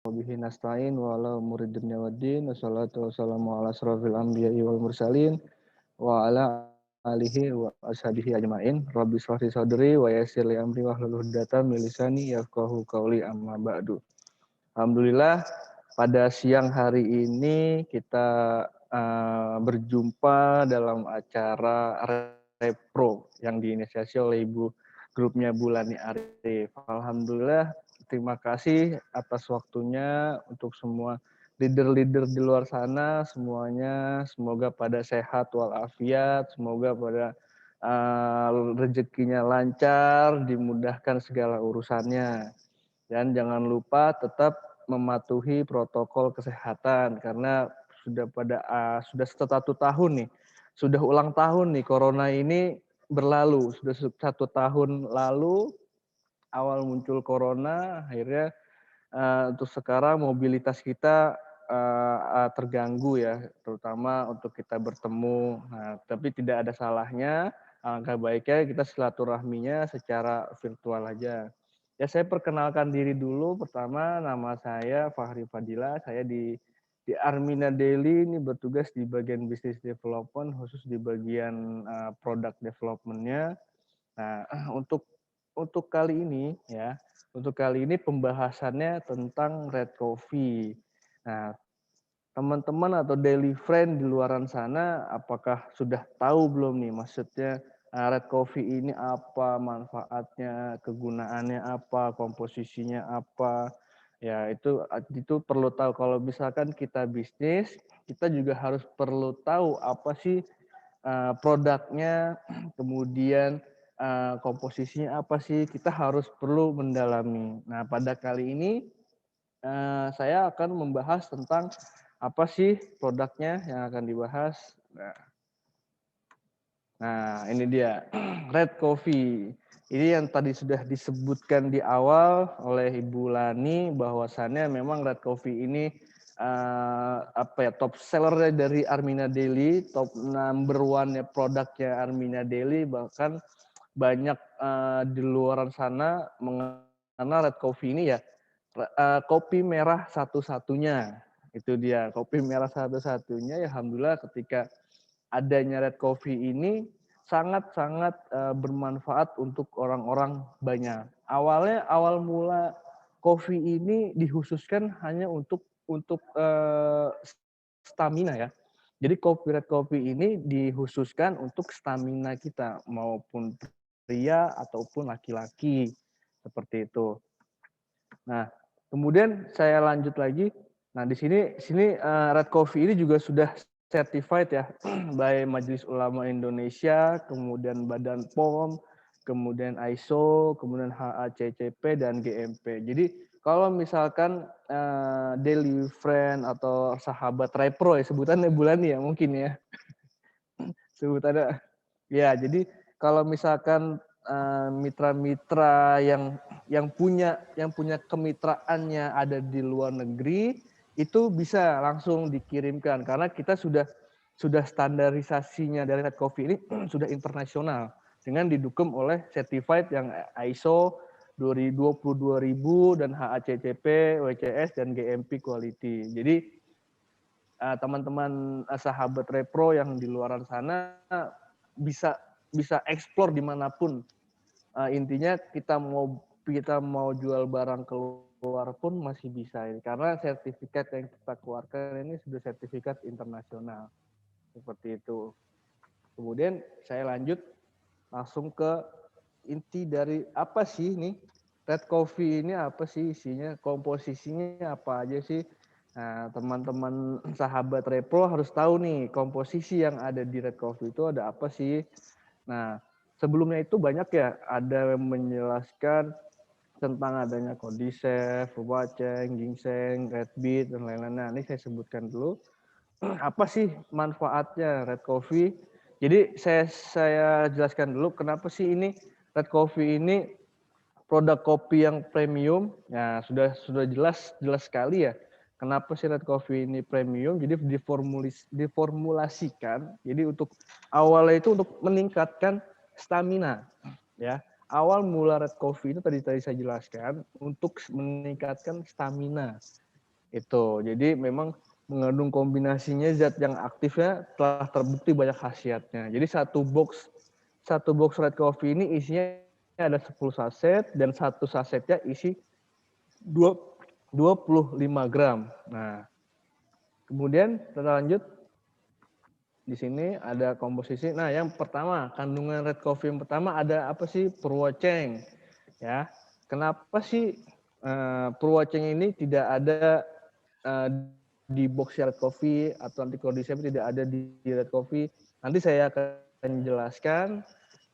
Wabihi nasta'in wa ala umuri dunya waddin. Wassalatu wassalamu ala asrofil anbiya'i wal mursalin wa ala alihi wa ashabihi ajmain. Rabbi shrah li sadri wa yassir li amri wahlul 'uqdatam min lisani yafqahu qawli, amma ba'du. Alhamdulillah pada siang hari ini kita berjumpa dalam acara Repro yang diinisiasi oleh Ibu grupnya Bulani Arif. Alhamdulillah, terima kasih atas waktunya untuk semua leader-leader di luar sana semuanya. Semoga pada sehat walafiat, semoga pada rezekinya lancar, dimudahkan segala urusannya. Dan jangan lupa tetap mematuhi protokol kesehatan karena sudah 1 tahun nih, sudah ulang tahun nih corona ini berlalu, sudah 1 tahun lalu awal muncul corona, akhirnya untuk sekarang mobilitas kita terganggu ya, terutama untuk kita bertemu. Nah, tapi tidak ada salahnya, alangkah baiknya kita silaturahminya secara virtual aja. Ya, saya perkenalkan diri dulu. Pertama, nama saya Fahri Fadila. Saya di Armina Daily ini bertugas di bagian business development, khusus di bagian product development-nya. Nah, untuk kali ini ya, untuk kali ini pembahasannya tentang red coffee. Nah, teman-teman atau daily friend di luaran sana, apakah sudah tahu belum nih maksudnya red coffee ini apa, manfaatnya, kegunaannya apa, komposisinya apa? Ya, itu perlu tahu. Kalau misalkan kita bisnis, kita juga harus perlu tahu apa sih produknya, kemudian komposisinya apa sih, kita harus perlu mendalami. Nah, pada kali ini saya akan membahas tentang apa sih produknya yang akan dibahas. Nah, ini dia red coffee. Ini yang tadi sudah disebutkan di awal oleh Ibu Lani bahwasannya memang red coffee ini top seller dari Armina Daily, top number one produknya Armina Daily, bahkan banyak di luar sana mengenal red coffee ini ya kopi merah satu-satunya. Itu dia kopi merah satu-satunya. Ya, alhamdulillah ketika adanya red coffee ini sangat-sangat bermanfaat untuk orang-orang banyak. Awal mula kopi ini dikhususkan hanya untuk stamina ya. Jadi red coffee ini dikhususkan untuk stamina kita, maupun pria ataupun laki-laki, seperti itu. Nah, kemudian saya lanjut lagi. Nah, di sini red coffee ini juga sudah certified ya by Majelis Ulama Indonesia, kemudian Badan POM, kemudian ISO, kemudian HACCP dan GMP. Jadi kalau misalkan daily friend atau sahabat repro ya sebutannya bulan ya mungkin ya sebutannya ya. Jadi kalau misalkan mitra-mitra yang punya kemitraannya ada di luar negeri, itu bisa langsung dikirimkan karena kita sudah standarisasinya dari red coffee ini sudah internasional dengan didukung oleh certified yang ISO 22000 dan HACCP, WCS dan GMP quality. Jadi teman-teman sahabat repro yang di luaran sana bisa eksplor dimanapun. Intinya kita mau jual barang keluar pun masih bisa ini karena sertifikat yang kita keluarkan ini sudah sertifikat internasional, seperti itu. Kemudian saya lanjut langsung ke inti dari apa sih nih red coffee ini, apa sih isinya, komposisinya apa aja sih. Nah, teman-teman sahabat repro harus tahu nih komposisi yang ada di red coffee itu ada apa sih. Nah, sebelumnya itu banyak ya, ada yang menjelaskan tentang adanya cordyceps, waceng, ginseng, red beet, dan lain-lain. Nah, ini saya sebutkan dulu. Apa sih manfaatnya red coffee? Jadi saya jelaskan dulu kenapa sih ini red coffee ini produk kopi yang premium. Nah, sudah jelas sekali ya. Kenapa sih red coffee ini premium? Jadi diformulasikan. Jadi untuk awalnya itu untuk meningkatkan stamina, ya. Awal mula red coffee itu tadi saya jelaskan untuk meningkatkan stamina. Itu. Jadi memang mengandung kombinasinya zat yang aktifnya telah terbukti banyak khasiatnya. Jadi satu box red coffee ini isinya ada 10 saset dan satu sasetnya isi 25 gram. Nah, kemudian kita lanjut di sini ada komposisi. Nah, yang pertama, kandungan red coffee yang pertama ada apa sih? Purwoceng. Ya. Kenapa sih purwoceng ini tidak ada di box red coffee atau anticordyceps tidak ada di red coffee? Nanti saya akan jelaskan.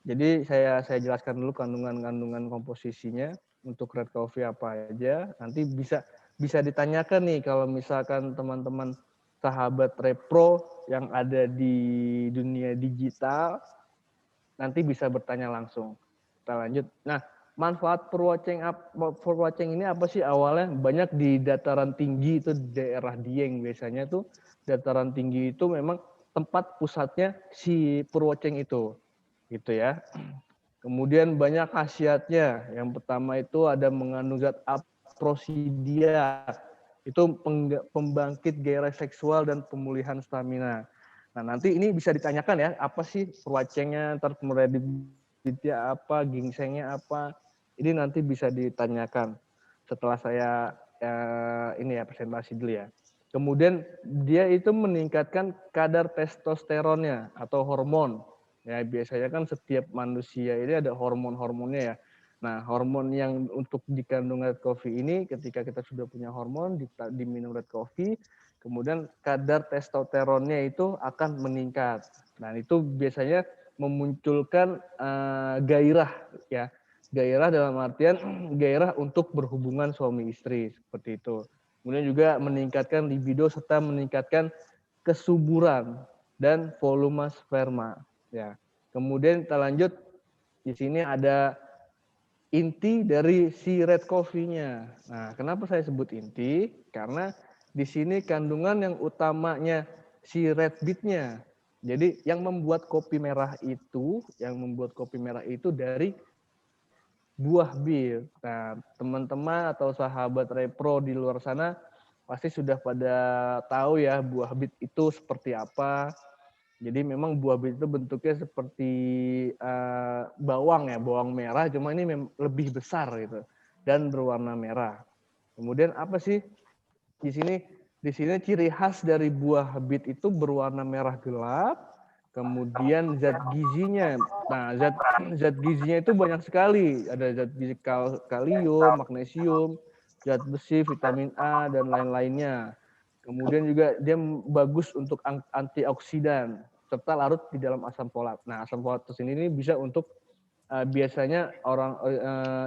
Jadi saya jelaskan dulu kandungan komposisinya untuk red coffee apa aja. Nanti bisa ditanyakan nih kalau misalkan teman-teman sahabat repro yang ada di dunia digital nanti bisa bertanya langsung. Kita lanjut. Nah, manfaat purwoceng ini apa sih awalnya? Banyak di dataran tinggi itu daerah Dieng biasanya tuh dataran tinggi itu memang tempat pusatnya si purwoceng itu. Gitu ya. Kemudian banyak khasiatnya. Yang pertama itu ada mengandung zat aprosidia. Itu pembangkit gairah seksual dan pemulihan stamina. Nah, nanti ini bisa ditanyakan ya, apa sih purwocengnya, ntar kemudian apa, gingsengnya apa. Ini nanti bisa ditanyakan setelah saya ini ya presentasi dulu ya. Kemudian dia itu meningkatkan kadar testosteronnya atau hormon. Ya, biasanya kan setiap manusia ini ada hormon-hormonnya ya. Nah, hormon yang untuk dikandung red coffee ini ketika kita sudah punya hormon diminum red coffee, kemudian kadar testosteronnya itu akan meningkat. Nah, itu biasanya memunculkan gairah ya. Gairah dalam artian gairah untuk berhubungan suami istri seperti itu. Kemudian juga meningkatkan libido serta meningkatkan kesuburan dan volume sperma. Ya. Kemudian kita lanjut di sini ada inti dari si red coffee-nya. Nah, kenapa saya sebut inti? Karena di sini kandungan yang utamanya si red beet-nya. Jadi yang membuat kopi merah itu dari buah bir. Nah, teman-teman atau sahabat repro di luar sana pasti sudah pada tahu ya buah bit itu seperti apa. Jadi memang buah bit itu bentuknya seperti bawang ya, bawang merah, cuma ini lebih besar gitu dan berwarna merah. Kemudian apa sih di sini? Di sini ciri khas dari buah bit itu berwarna merah gelap, kemudian zat gizinya. Nah, zat gizinya itu banyak sekali. Ada zat gizi kalium, magnesium, zat besi, vitamin A dan lain-lainnya. Kemudian juga dia bagus untuk antioksidan serta larut di dalam asam folat. Nah, asam folat ini bisa untuk biasanya orang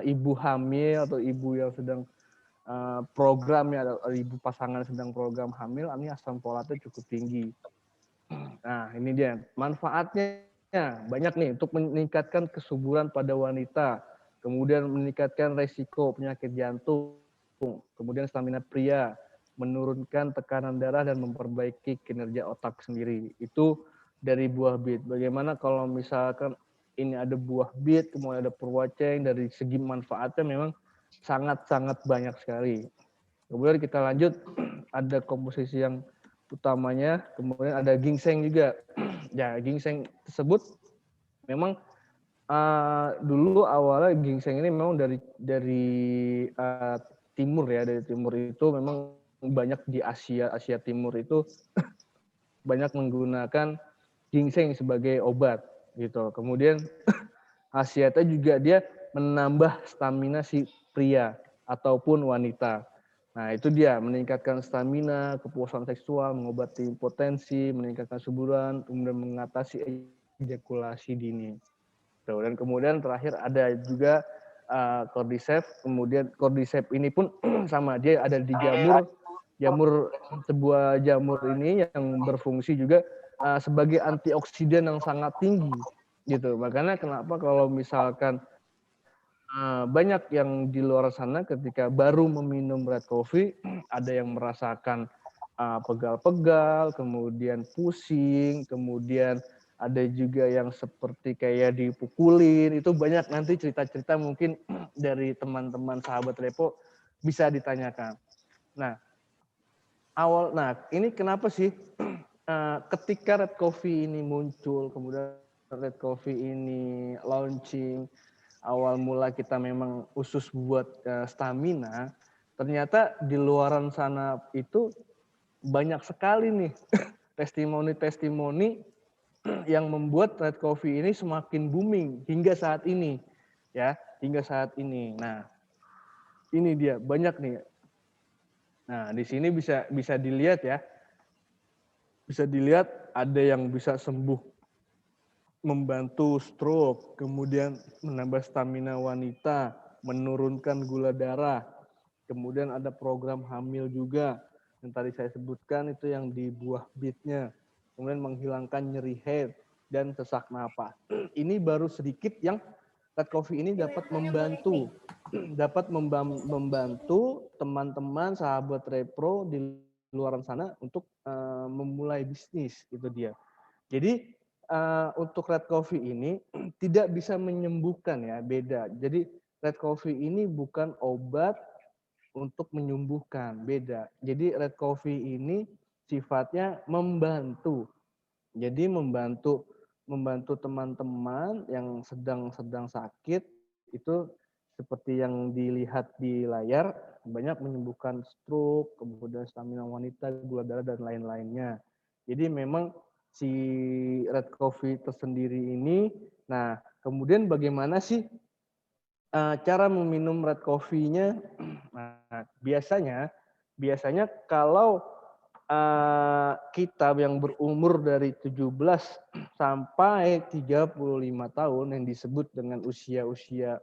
ibu hamil atau ibu yang sedang program ya, ibu pasangan sedang program hamil, ini asam folatnya cukup tinggi. Nah, ini dia manfaatnya banyak nih untuk meningkatkan kesuburan pada wanita, kemudian meningkatkan resiko penyakit jantung, kemudian stamina pria, menurunkan tekanan darah dan memperbaiki kinerja otak sendiri. Itu dari buah bit. Bagaimana kalau misalkan ini ada buah bit, kemudian ada purwoceng, dari segi manfaatnya memang sangat-sangat banyak sekali. Kemudian kita lanjut, ada komposisi yang utamanya, kemudian ada ginseng juga. Ya, ginseng tersebut memang dulu awalnya ginseng ini memang dari timur ya, dari timur itu memang banyak di Asia Timur itu banyak menggunakan ginseng sebagai obat gitu. Kemudian khasiatnya juga dia menambah stamina si pria ataupun wanita. Nah, itu dia meningkatkan stamina, kepuasan seksual, mengobati impotensi, meningkatkan suburan, kemudian mengatasi ejakulasi dini. Tuh, dan kemudian terakhir ada juga cordyceps. Kemudian cordyceps ini pun sama, dia ada di sebuah jamur ini yang berfungsi juga sebagai antioksidan yang sangat tinggi gitu. Makanya kenapa kalau misalkan banyak yang di luar sana ketika baru meminum red coffee ada yang merasakan pegal-pegal, kemudian pusing, kemudian ada juga yang seperti kayak dipukulin. Itu banyak nanti cerita-cerita mungkin dari teman-teman sahabat Repo bisa ditanyakan. Nah, Nah ini kenapa sih ketika Red Coffee ini muncul, kemudian Red Coffee ini launching, awal mula kita memang usus buat stamina, ternyata di luaran sana itu banyak sekali nih testimoni-testimoni yang membuat Red Coffee ini semakin booming hingga saat ini, ya, hingga saat ini. Nah, ini dia banyak nih. Nah, di sini bisa dilihat ya, bisa dilihat ada yang bisa sembuh, membantu stroke, kemudian menambah stamina wanita, menurunkan gula darah, kemudian ada program hamil juga yang tadi saya sebutkan itu yang di buah bitnya, kemudian menghilangkan nyeri head dan sesak napas. Ini baru sedikit yang Red Coffee ini dapat membantu membantu teman-teman sahabat repro di luar sana untuk memulai bisnis, itu dia. Jadi untuk Red Coffee ini tidak bisa menyembuhkan ya, beda. Jadi Red Coffee ini bukan obat untuk menyembuhkan, beda. Jadi Red Coffee ini sifatnya membantu. Jadi membantu teman-teman yang sedang sakit itu seperti yang dilihat di layar, banyak menyembuhkan stroke, kemudian stamina wanita, gula darah dan lain-lainnya. Jadi memang si Red Coffee tersendiri ini, nah kemudian bagaimana sih cara meminum Red Coffee-nya? Nah, biasanya kalau kita yang berumur dari 17 sampai 35 tahun yang disebut dengan usia-usia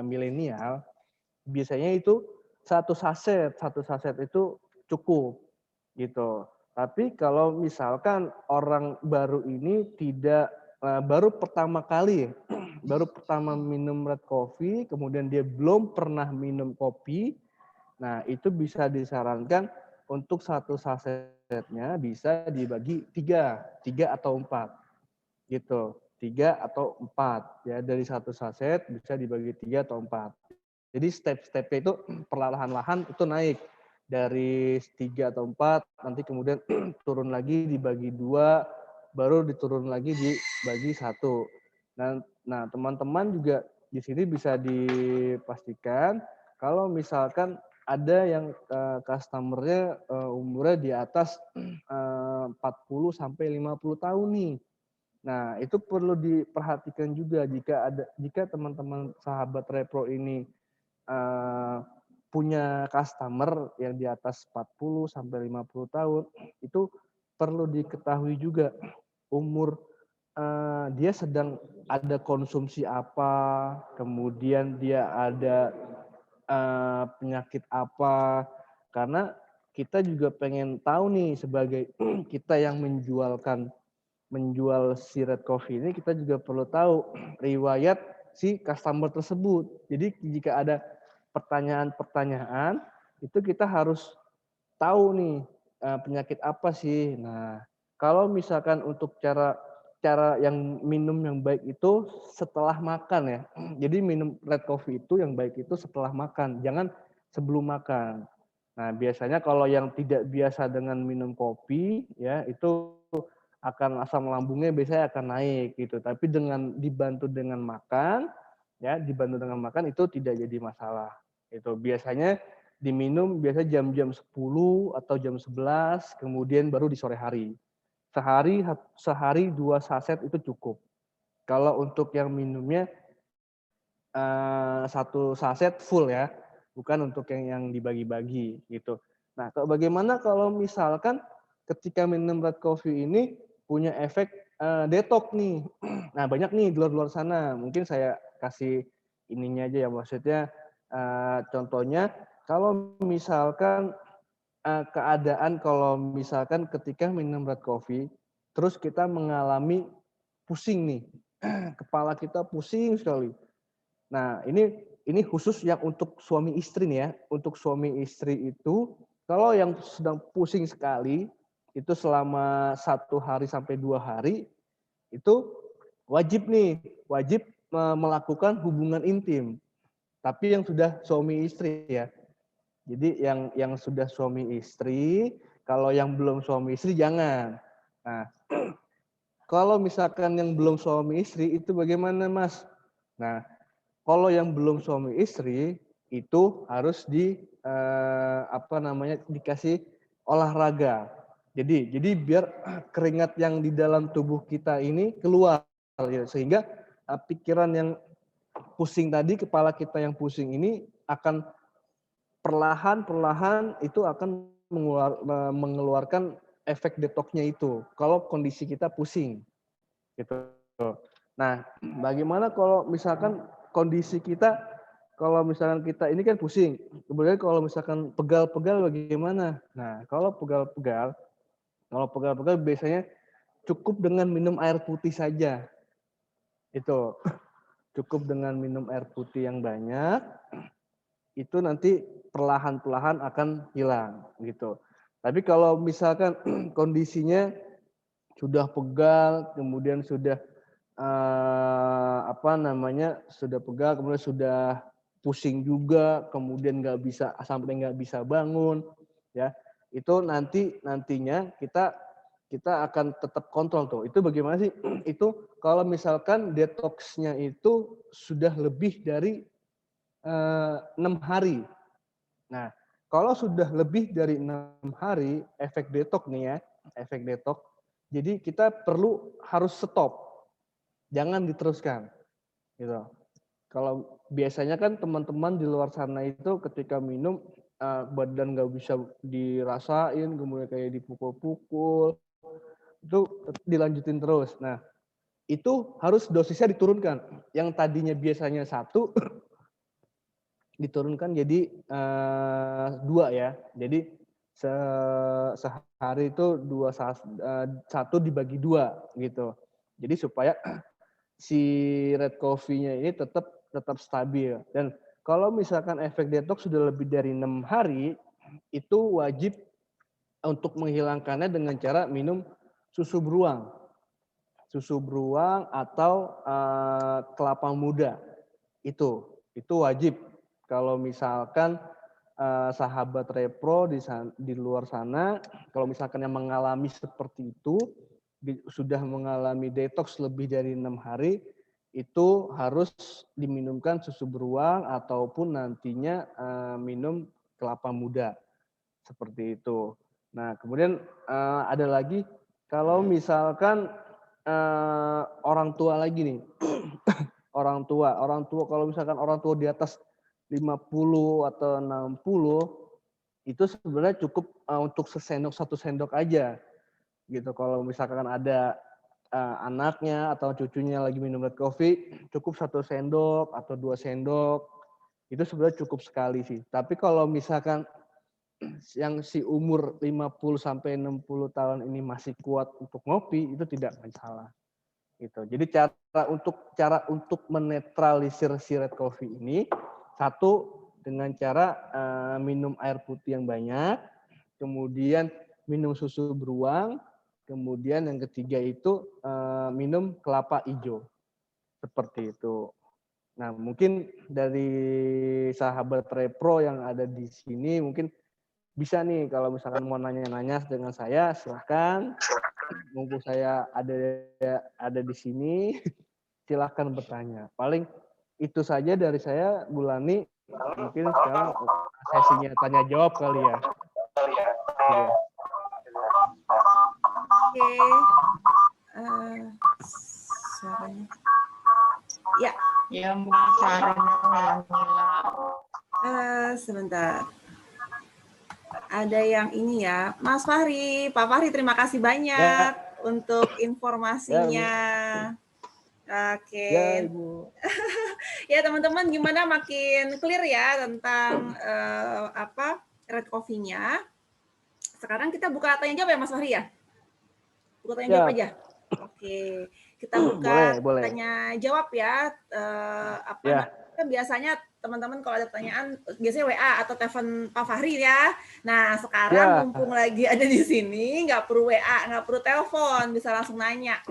milenial, biasanya itu satu saset itu cukup gitu. Tapi kalau misalkan orang baru ini tidak baru pertama kali baru pertama minum Red Coffee, kemudian dia belum pernah minum kopi, nah itu bisa disarankan untuk satu sasetnya bisa dibagi tiga atau empat gitu, 3 atau 4 ya, dari satu saset bisa dibagi 3 atau 4. Jadi step-stepnya itu perlahan-lahan itu naik dari 3 atau 4, nanti kemudian turun lagi dibagi 2, baru diturun lagi dibagi 1. Nah teman-teman juga di sini bisa dipastikan kalau misalkan ada yang customer-nya umurnya di atas 40 sampai 50 tahun nih. Nah, itu perlu diperhatikan juga jika teman-teman sahabat repro ini punya customer yang di atas 40 sampai 50 tahun, itu perlu diketahui juga umur dia sedang ada konsumsi apa, kemudian dia ada penyakit apa, karena kita juga pengen tahu nih sebagai kita yang menjual si Red Coffee ini, kita juga perlu tahu riwayat si customer tersebut. Jadi jika ada pertanyaan-pertanyaan, itu kita harus tahu nih penyakit apa sih. Nah, kalau misalkan untuk cara yang minum yang baik itu setelah makan ya. Jadi minum Red Coffee itu yang baik itu setelah makan, jangan sebelum makan. Nah, biasanya kalau yang tidak biasa dengan minum kopi ya, itu akan asam lambungnya biasanya akan naik gitu. Tapi dengan dibantu dengan makan ya, dibantu dengan makan itu tidak jadi masalah. Itu biasanya diminum biasa jam-jam 10 atau jam 11, kemudian baru di sore hari. Sehari 2 saset itu cukup. Kalau untuk yang minumnya satu saset full ya, bukan untuk yang dibagi-bagi gitu. Nah, bagaimana kalau misalkan ketika minum Red Coffee ini punya efek detox nih. Nah, banyak nih di luar sana. Mungkin saya kasih ininya aja ya, maksudnya contohnya kalau misalkan keadaan kalau misalkan ketika minum Red Coffee, terus kita mengalami pusing nih, kepala kita pusing sekali. Nah, ini khusus yang untuk suami istri nih ya. Untuk suami istri itu, kalau yang sedang pusing sekali, itu selama 1 hari sampai 2 hari, itu wajib melakukan hubungan intim. Tapi yang sudah suami istri ya. Jadi yang sudah suami istri Kalau yang belum suami istri jangan. Nah, kalau misalkan yang belum suami istri itu bagaimana, Mas? Nah, kalau yang belum suami istri itu harus dikasih olahraga. Jadi biar keringat yang di dalam tubuh kita ini keluar ya, sehingga pikiran yang pusing tadi, kepala kita yang pusing ini akan perlahan-perlahan itu akan mengeluarkan efek detoksnya itu kalau kondisi kita pusing gitu. Nah, bagaimana kalau misalkan kondisi kita, kalau misalkan kita ini kan pusing, kemudian kalau misalkan pegal-pegal bagaimana? Nah, kalau pegal-pegal biasanya cukup dengan minum air putih saja. Itu cukup dengan minum air putih yang banyak, itu nanti perlahan-perlahan akan hilang gitu. Tapi kalau misalkan kondisinya sudah pegal, kemudian sudah sudah pegal, kemudian sudah pusing juga, kemudian nggak bisa bangun, ya itu nantinya kita akan tetap kontrol tuh. Itu bagaimana sih? Itu kalau misalkan detoksnya itu sudah lebih dari 6 hari. Nah, kalau sudah lebih dari 6 hari efek detoks nih ya, efek detoks. Jadi kita harus stop, jangan diteruskan, gitu. Kalau biasanya kan teman-teman di luar sana itu ketika minum badan nggak bisa dirasain, kemudian kayak dipukul-pukul, itu dilanjutin terus. Nah, itu harus dosisnya diturunkan. Yang tadinya biasanya 1 diturunkan jadi 2 ya. Jadi sehari itu 1 dibagi 2 gitu. Jadi supaya si red coffee-nya ini tetap stabil. Dan kalau misalkan efek detox sudah lebih dari 6 hari, itu wajib untuk menghilangkannya dengan cara minum susu beruang. Susu beruang atau kelapa muda. Itu wajib. Kalau misalkan sahabat repro di luar sana, kalau misalkan yang mengalami seperti itu, sudah mengalami detox lebih dari 6 hari, itu harus diminumkan susu beruang ataupun nantinya minum kelapa muda. Seperti itu. Nah, kemudian ada lagi, kalau misalkan orang tua lagi nih, orang tua kalau misalkan orang tua di atas 50 atau 60 itu sebenarnya cukup untuk 1 sendok aja gitu. Kalau misalkan ada anaknya atau cucunya lagi minum red coffee, cukup 1 sendok atau 2 sendok, itu sebenarnya cukup sekali sih. Tapi kalau misalkan yang si umur 50 sampai 60 tahun ini masih kuat untuk ngopi, itu tidak masalah. Gitu. Jadi cara untuk menetralisir si red coffee ini, 1 dengan cara minum air putih yang banyak, kemudian minum susu beruang, kemudian yang ketiga itu minum kelapa hijau. Seperti itu. Nah, mungkin dari sahabat repro yang ada di sini mungkin bisa nih kalau misalkan mau nanya-nanya dengan saya, silahkan. Mumpung saya ada di sini, silahkan bertanya. Paling itu saja dari saya, Bu Lani. Mungkin sekarang sesinya tanya jawab kali ya. Gitu. Oke. Suaranya. Ya. Ya, Mbak Sarah. Sebentar. Ada yang ini ya, Mas Fahri, Pak Fahri, terima kasih banyak untuk informasinya. Oke. Ya, Ibu. Ya, teman-teman, gimana makin clear ya tentang red coffee-nya. Sekarang kita buka tanya jawab ya, Mas Fahri ya? Buka tanya jawab aja. Oke, kita buka boleh. tanya jawab ya. Kan biasanya teman-teman kalau ada pertanyaan biasanya WA atau telepon Pak Fahri ya. Nah, sekarang mumpung lagi ada di sini, nggak perlu WA, nggak perlu telepon, bisa langsung nanya.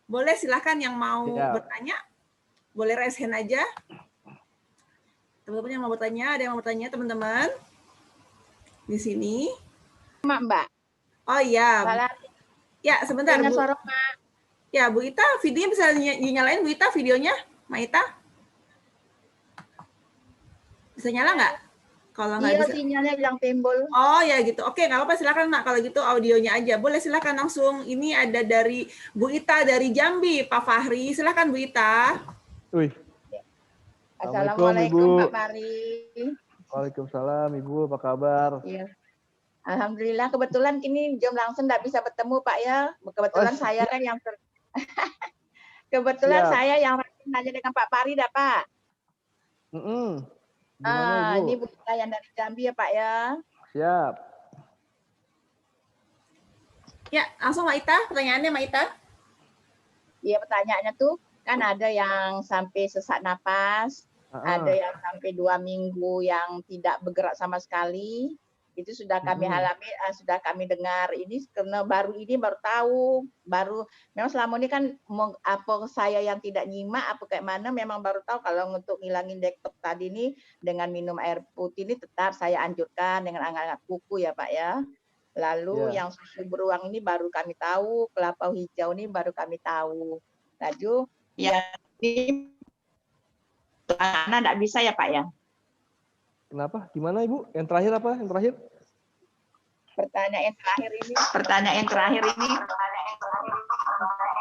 Boleh, silahkan yang mau bertanya, boleh raise hand aja. Teman-teman yang mau bertanya, ada yang mau bertanya teman-teman di sini? Mbak. Oh iya. Salah. Ya, sebentar Dengar Bu. suara Mak. Ya, Bu Ita, videonya bisa dinyalain Bu Ita videonya? Maita? Bisa nyala nggak? Kalau nggak Iya, bisa. sinyalnya hilang timbul. Oh ya gitu. Oke, nggak apa-apa. Silakan Mak. Kalau gitu audionya aja. Boleh silakan langsung. Ini ada dari Bu Ita dari Jambi, Pak Fahri. Silakan Bu Ita. Wih, Assalamualaikum Ibu. Assalamualaikum Pak Fahri. Waalaikumsalam Ibu, apa kabar? Iya. Alhamdulillah, kebetulan kini Zoom langsung nggak bisa bertemu Pak ya. Kebetulan Oh, saya kan yang kebetulan siap. saya yang nanya dengan Pak Fahri dah Pak. Gimana Ibu? Ini Bu Ita yang dari Jambi ya Pak ya. Siap. Ya, langsung Maita. Pertanyaannya Maita. Iya, pertanyaannya tuh kan ada yang sampai sesak napas, ada yang sampai 2 minggu yang tidak bergerak sama sekali. Itu sudah kami alami, sudah kami dengar ini karena baru tahu, memang selama ini kan apa saya yang tidak nyimak apa kayak mana memang baru tahu kalau untuk ngilangin detox tadi ini dengan minum air putih ini tetap saya anjurkan dengan hangat-hangat kuku ya Pak ya. Lalu yang susu beruang ini baru kami tahu, kelapa hijau ini baru kami tahu. Lalu yang ini anak enggak bisa ya Pak ya? Kenapa? Gimana Ibu? Yang terakhir apa? Yang terakhir? Pertanyaan terakhir ini.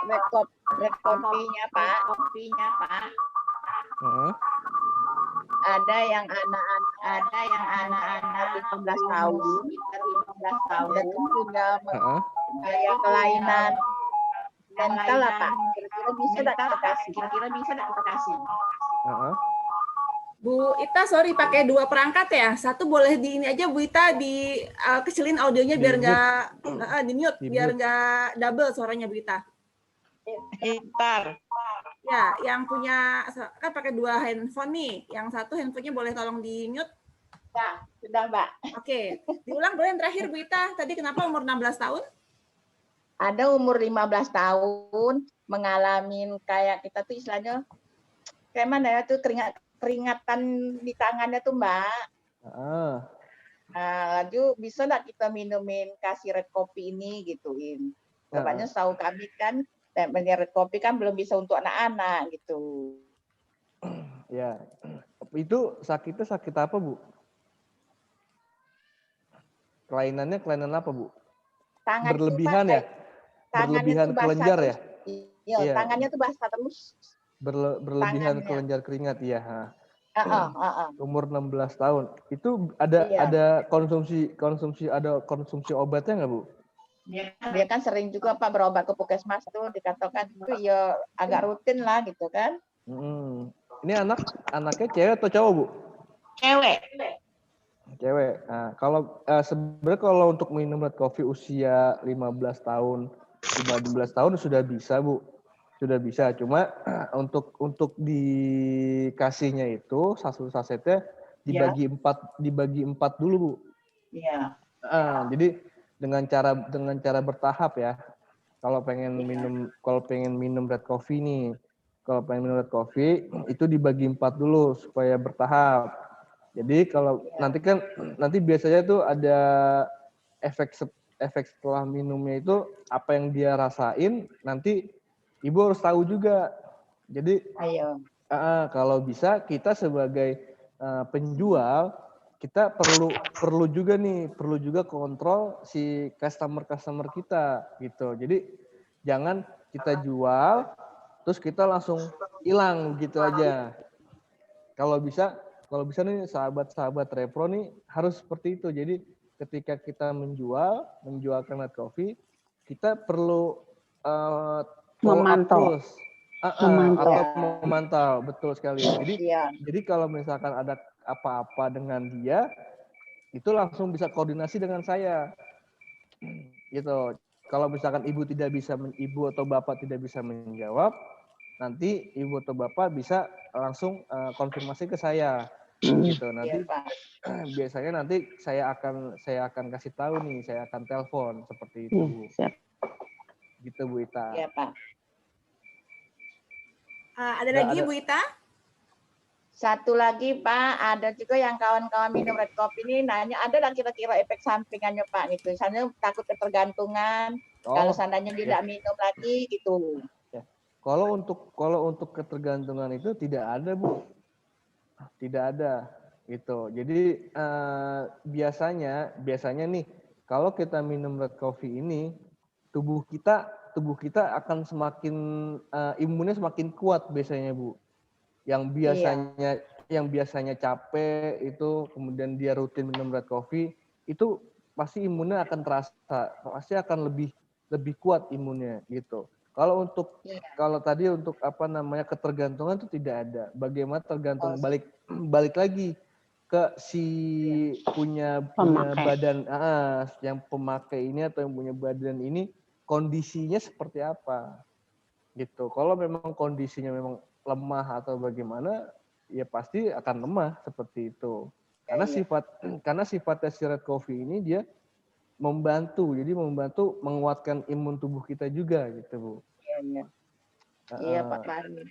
Red kopinya Pak. Ada yang anak-anak 15 tahun, itu punya kayak kelainan mental lah Pak. Kira-kira bisa kita kasih. Bu Ita, sorry pakai 2 perangkat ya. Satu boleh di ini aja Bu Ita di kecilin audionya biar nggak di mute, biar nggak double suaranya Bu Ita. Ntar. Ya, yang punya kan pakai 2 handphone nih. Yang satu handphonenya boleh tolong di mute. Nah, sudah Mbak. Oke, diulang boleh yang terakhir Bu Ita. Tadi kenapa umur 16 tahun? Ada umur 15 tahun mengalami kayak kita tuh istilahnya kayak mana ya tuh keringatan di tangannya tuh Mbak. Nah, lalu bisa nggak kita minumin kasih red kopi ini gituin. Pokoknya setahu kami kan red kopi kan belum bisa untuk anak-anak gitu. Ya, itu sakitnya sakit apa Bu? Kelainan apa Bu? Tangan berlebihan ya? Berlebihan kelenjar ya? Iya, tangannya tuh basah terus. Berlebihan kelenjar keringat ya. Umur 16 tahun. Itu ada konsumsi obatnya nggak Bu? Dia kan sering juga Pak berobat ke puskesmas tuh dikatakan itu ya agak rutin lah gitu kan. Ini anaknya cewek atau cowok Bu? Cewek. Nah, sebenarnya kalau untuk minum red coffee usia 15 tahun, 15 tahun sudah bisa Bu. Sudah bisa. Cuma untuk dikasihnya itu satu sasetnya dibagi 4 dulu Bu. Iya. Jadi dengan cara bertahap ya. Kalau pengen minum red coffee nih, kalau pengen minum red coffee itu dibagi 4 dulu supaya bertahap. Jadi kalau nanti biasanya tuh ada efek setelah minumnya itu apa yang dia rasain nanti Ibu harus tahu juga. Jadi kalau bisa kita sebagai penjual kita perlu juga kontrol si customer kita gitu. Jadi jangan kita jual terus kita langsung hilang gitu aja. Kalau bisa nih sahabat Repro nih harus seperti itu. Jadi ketika kita menjualkan red coffee, kita perlu memantau. Memantau, betul sekali. Jadi kalau misalkan ada apa-apa dengan dia, itu langsung bisa koordinasi dengan saya. Gitu. Kalau misalkan ibu atau bapak tidak bisa menjawab, nanti ibu atau bapak bisa langsung konfirmasi ke saya. Gitu. Nanti biasanya nanti saya akan kasih tahu nih, saya akan telepon seperti itu. Siap. Gitu Bu Ita. Iya Pak. Ada lagi Bu Ita? Satu lagi Pak, ada juga yang kawan-kawan minum red coffee ini nanya, ada nggak kira-kira efek sampingannya Pak? Gitu. Misalnya takut ketergantungan, kalau Oh, seandainya ya. tidak minum lagi gitu. Ya. Kalau untuk ketergantungan itu tidak ada, Bu. Tidak ada gitu. Jadi biasanya nih kalau kita minum red coffee ini tubuh kita akan semakin imunnya semakin kuat biasanya, Bu. Yang Iya. biasanya yang biasanya capek itu kemudian dia rutin minum red coffee itu pasti imunnya akan terasa, pasti akan lebih kuat imunnya gitu. Iya. Kalau tadi untuk apa namanya ketergantungan itu tidak ada. Bagaimana Oh, tergantung balik lagi ke si iya. punya Pemakai. badan yang pemakai ini atau yang punya badan ini kondisinya seperti apa gitu. Kalau memang kondisinya memang lemah atau bagaimana, ya pasti akan lemah seperti itu. Iya, iya. Karena sifatnya si red coffee ini dia membantu menguatkan imun tubuh kita juga gitu, Bu. Iya, iya. Iya Pak Uh, Fahri.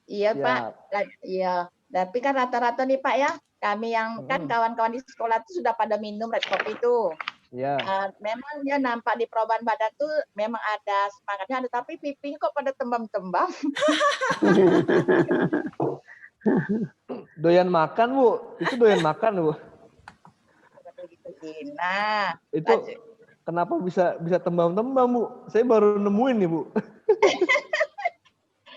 Iya Pak. ya. Iya. Tapi kan rata-rata nih Pak ya, kami yang kan Mm, kawan-kawan di sekolah itu sudah pada minum red coffee itu. ya. Memang dia nampak di perubahan badan tuh memang ada semangatnya, ada tapi pipinya kok pada tembam-tembam. Doyan makan, Bu. Itu doyan makan, Bu. Nah, Itu kenapa bisa tembam-tembam, Bu? Saya baru nemuin nih, Bu.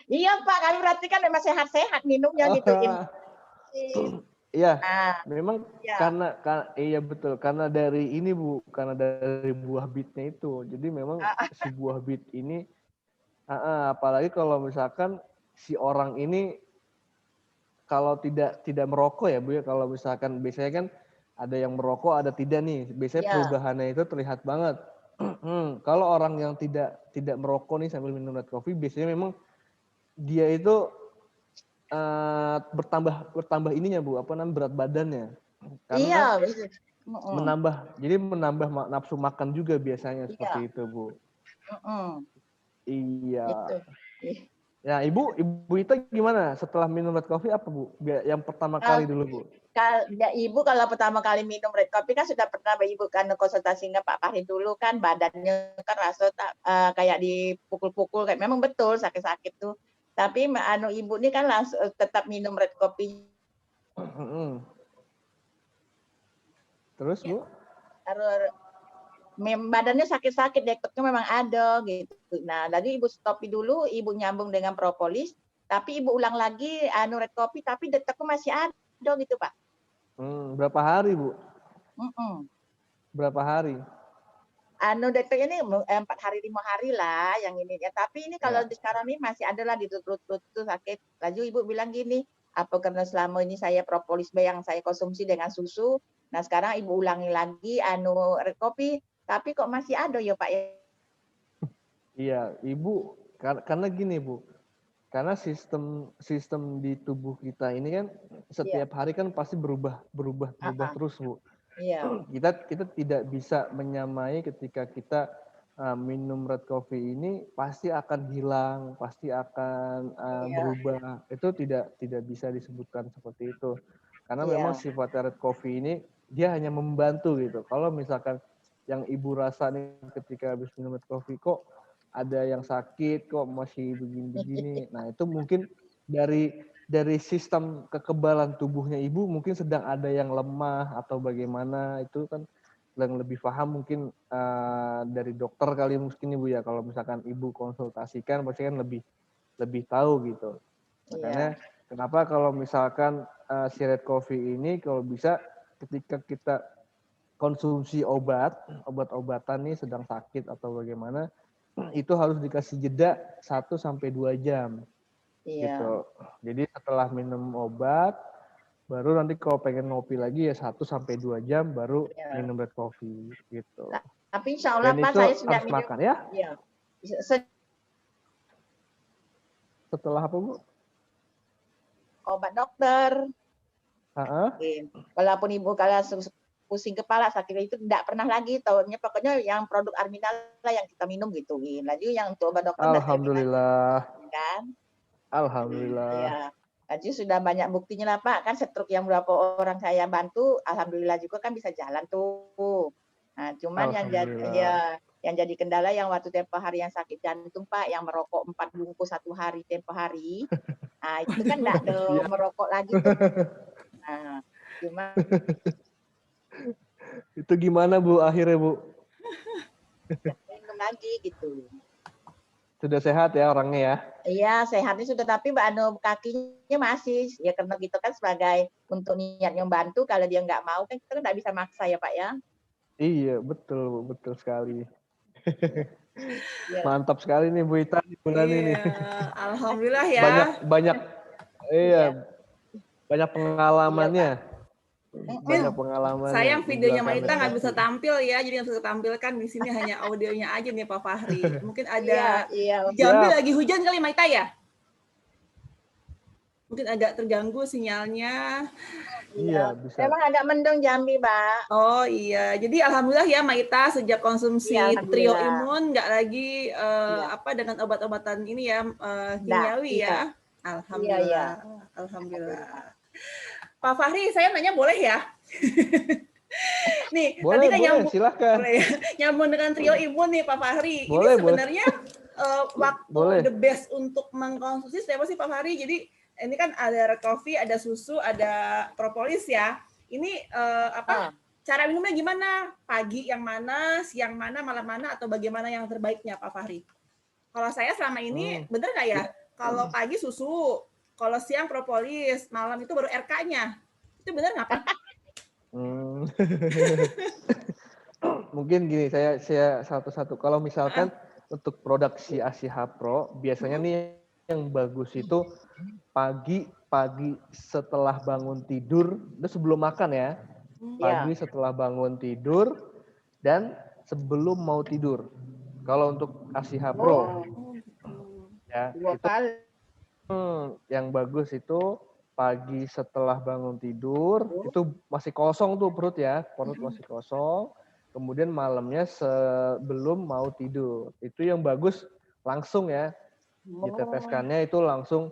iya Pak, kami berarti kan memang sehat-sehat minumnya gitu. Iya, Nah, memang iya. iya betul, karena dari ini Bu, karena dari buah bitnya itu. Jadi memang si buah bit ini, apalagi kalau misalkan si orang ini kalau tidak merokok ya Bu ya, kalau misalkan biasanya kan ada yang merokok, ada tidak nih. Biasanya Iya. perubahannya itu terlihat banget. Kalau orang yang tidak merokok nih sambil minum red coffee, biasanya memang dia itu bertambah ininya Bu, apa namanya berat badannya. Karena Iya, betul. menambah nafsu makan juga biasanya Iya. seperti itu, Bu. Itu. Iya. Ya, Ibu Ita gimana setelah minum red coffee apa, Bu? Yang pertama kali dulu, Bu. Ya, Ibu kalau pertama kali minum red coffee kan sudah pernah Ibu kan konsultasi dengan Pak Fahri dulu kan badannya kan rasa kayak dipukul-pukul kayak memang betul sakit-sakit tuh. Tapi Ibu ini kan langsung tetap minum red coffee. Terus, Bu? Harus badannya sakit-sakit, deketnya memang ada gitu. Nah, lagi Ibu stopi dulu, Ibu nyambung dengan propolis, tapi Ibu ulang lagi red coffee tapi deteknya masih ada gitu, Pak. Berapa hari, Bu? Berapa hari? Detek ini 4 hari 5 hari lah yang ini ya. Tapi ini kalau sekarang ini masih ada lah di perut itu sakit. Lalu Ibu bilang gini, apa karena selama ini saya propolis B yang saya konsumsi dengan susu, nah sekarang Ibu ulangi lagi red coffee, tapi kok masih ada ya Pak ya? Iya, Ibu karena gini, Bu. Karena sistem di tubuh kita ini kan setiap hari kan pasti berubah terus, Bu. Iya. Kita tidak bisa menyamai ketika kita minum red coffee ini pasti akan hilang, pasti akan berubah. Itu tidak bisa disebutkan seperti itu. Karena memang sifat red coffee ini dia hanya membantu gitu. Kalau misalkan yang Ibu rasa nih ketika habis minum red coffee kok ada yang sakit, kok masih begini-begini. Nah, itu mungkin dari sistem kekebalan tubuhnya Ibu mungkin sedang ada yang lemah atau bagaimana, itu kan yang lebih paham mungkin dari dokter kali mungkin Ibu ya, kalau misalkan Ibu konsultasikan pasti kan lebih tahu gitu. Makanya kenapa kalau misalkan si red coffee ini kalau bisa ketika kita konsumsi obat-obatan nih sedang sakit atau bagaimana, itu harus dikasih jeda 1-2 jam. Gitu. Jadi setelah minum obat, baru nanti kalau pengen ngopi lagi ya 1-2 jam baru minum red coffee gitu. Tapi insya Allah Pak saya sudah harus minum. makan ya. Iya. Setelah apa, Bu? Obat dokter. Walaupun Ibu kalau pusing kepala sakit itu tidak pernah lagi tahunya, pokoknya yang produk Armina lah yang kita minum gitu. Lagi yang untuk obat dokter Alhamdulillah. kan? Alhamdulillah. Iya. Jadi sudah banyak buktinya lah Pak, kan stroke yang berapa orang saya bantu, alhamdulillah juga kan bisa jalan tuh. Nah, cuman Alhamdulillah. yang jadi kendala yang waktu tempo hari yang sakit jantung Pak, yang merokok 4 bungkus 1 hari tempo hari. Nah, itu kan enggak ada Iya. merokok lagi tuh. Nah, cuma Itu gimana Bu akhirnya Bu? minum lagi gitu. Sudah sehat ya orangnya ya? Iya, sehatnya sudah, tapi Mbak Anu kakinya masih. Ya karena gitu kan sebagai untuk niatnya membantu, kalau dia nggak mau kan kita kan nggak bisa maksa ya Pak ya. Iya, betul, betul sekali. Iya. Mantap sekali nih Bu Ita bulan ini. Iya, alhamdulillah ya. Banyak banyak Iya. banyak Iya pengalamannya. Pak. Banyak Mm-mm. pengalamannya Sayang di videonya belakang Maita nggak bisa meditasi. tampil ya, jadi nggak bisa tampilkan di sini hanya audionya aja nih Pak Fahri. Mungkin Iya, ada iya. di Jambi Siap. lagi hujan kali Maita ya? Mungkin agak terganggu sinyalnya. Iya. Iya, bisa. Memang agak mendung Jambi, Mbak. Oh iya, jadi alhamdulillah ya Maita sejak Iya, konsumsi Trio alhamdulillah. Imun nggak lagi Iya. apa dengan obat-obatan ini ya Nah, kimiawi iya. ya. Iya, iya. Alhamdulillah, alhamdulillah. Alhamdulillah. Pak Fahri, saya nanya boleh ya? Nih, tadi Boleh, kan boleh, nyambung, silahkan. boleh ya? Nyambung dengan Trio Imun nih Pak Fahri. Ini Boleh, boleh. sebenarnya waktu Boleh. the best untuk mengkonsumsi siapa sih Pak Fahri? Jadi ini kan ada red coffee, ada susu, ada propolis ya. Ini cara minumnya gimana? Pagi yang mana, siang mana, malam mana, atau bagaimana yang terbaiknya Pak Fahri? Kalau saya selama ini, bener nggak ya? Kalau pagi susu, kalau siang propolis, malam itu baru RK-nya. Itu bener nggak Pak? Mungkin gini, saya satu-satu. Kalau misalkan untuk produk si Asiha Pro, biasanya nih yang bagus itu pagi setelah bangun tidur, itu sebelum makan ya. Pagi setelah bangun tidur dan sebelum mau tidur. Kalau untuk Asiha Pro, ya itu yang bagus itu pagi setelah bangun tidur, itu masih kosong tuh perut ya, perut masih kosong. Kemudian malamnya sebelum mau tidur, itu yang bagus langsung ya, diteteskannya itu langsung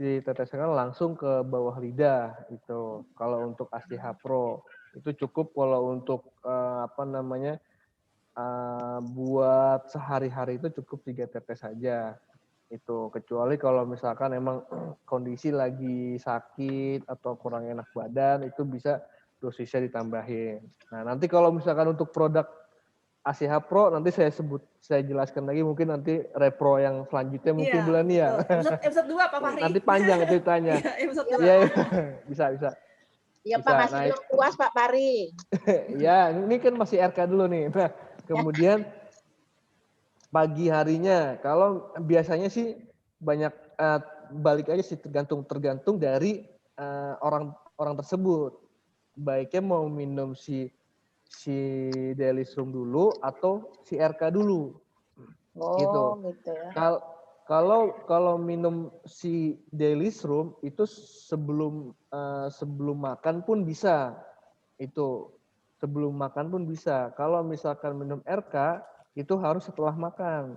diteteskan langsung ke bawah lidah itu. Kalau untuk Asiha Pro itu cukup, kalau untuk buat sehari-hari itu cukup 3 tetes saja itu. Kecuali kalau misalkan emang kondisi lagi sakit atau kurang enak badan, itu bisa dosisnya ditambahin. Nah, nanti kalau misalkan untuk produk Asiha Pro nanti saya jelaskan lagi, mungkin nanti repro yang selanjutnya mungkin Iya, bulan ini ya. episode 2 Pak Fahri. Nanti panjang ceritanya. Iya, episode 2. Iya, bisa. Iya Pak, masih Nah, belum puas Pak Fahri. ya, ini kan masih RK dulu nih. Nah, kemudian pagi harinya, kalau biasanya sih banyak balik aja sih, tergantung dari orang tersebut. Baiknya mau minum si Daily Room dulu atau si RK dulu. Gitu. Ya. Kalau minum si Daily Room itu sebelum makan pun bisa. Itu sebelum makan pun bisa. Kalau misalkan minum RK itu harus setelah makan.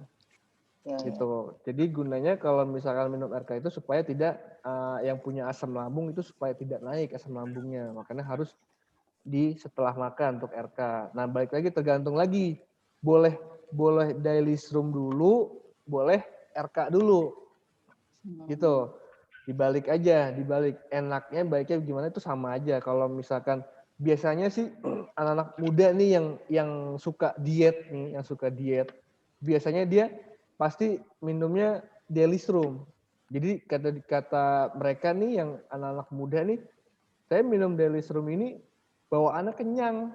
Gitu. Jadi gunanya kalau misalkan minum RK itu supaya tidak yang punya asam lambung itu supaya tidak naik asam lambungnya. Makanya harus setelah makan untuk RK. Nah, balik lagi tergantung lagi. Boleh Daily Room dulu, boleh RK dulu. Gitu. Dibalik. Enaknya baiknya gimana itu sama aja. Kalau misalkan biasanya sih anak-anak muda nih yang suka diet nih, biasanya dia pasti minumnya Daily Room. Jadi kata mereka nih yang anak-anak muda nih, saya minum Daily Room ini bawaannya kenyang.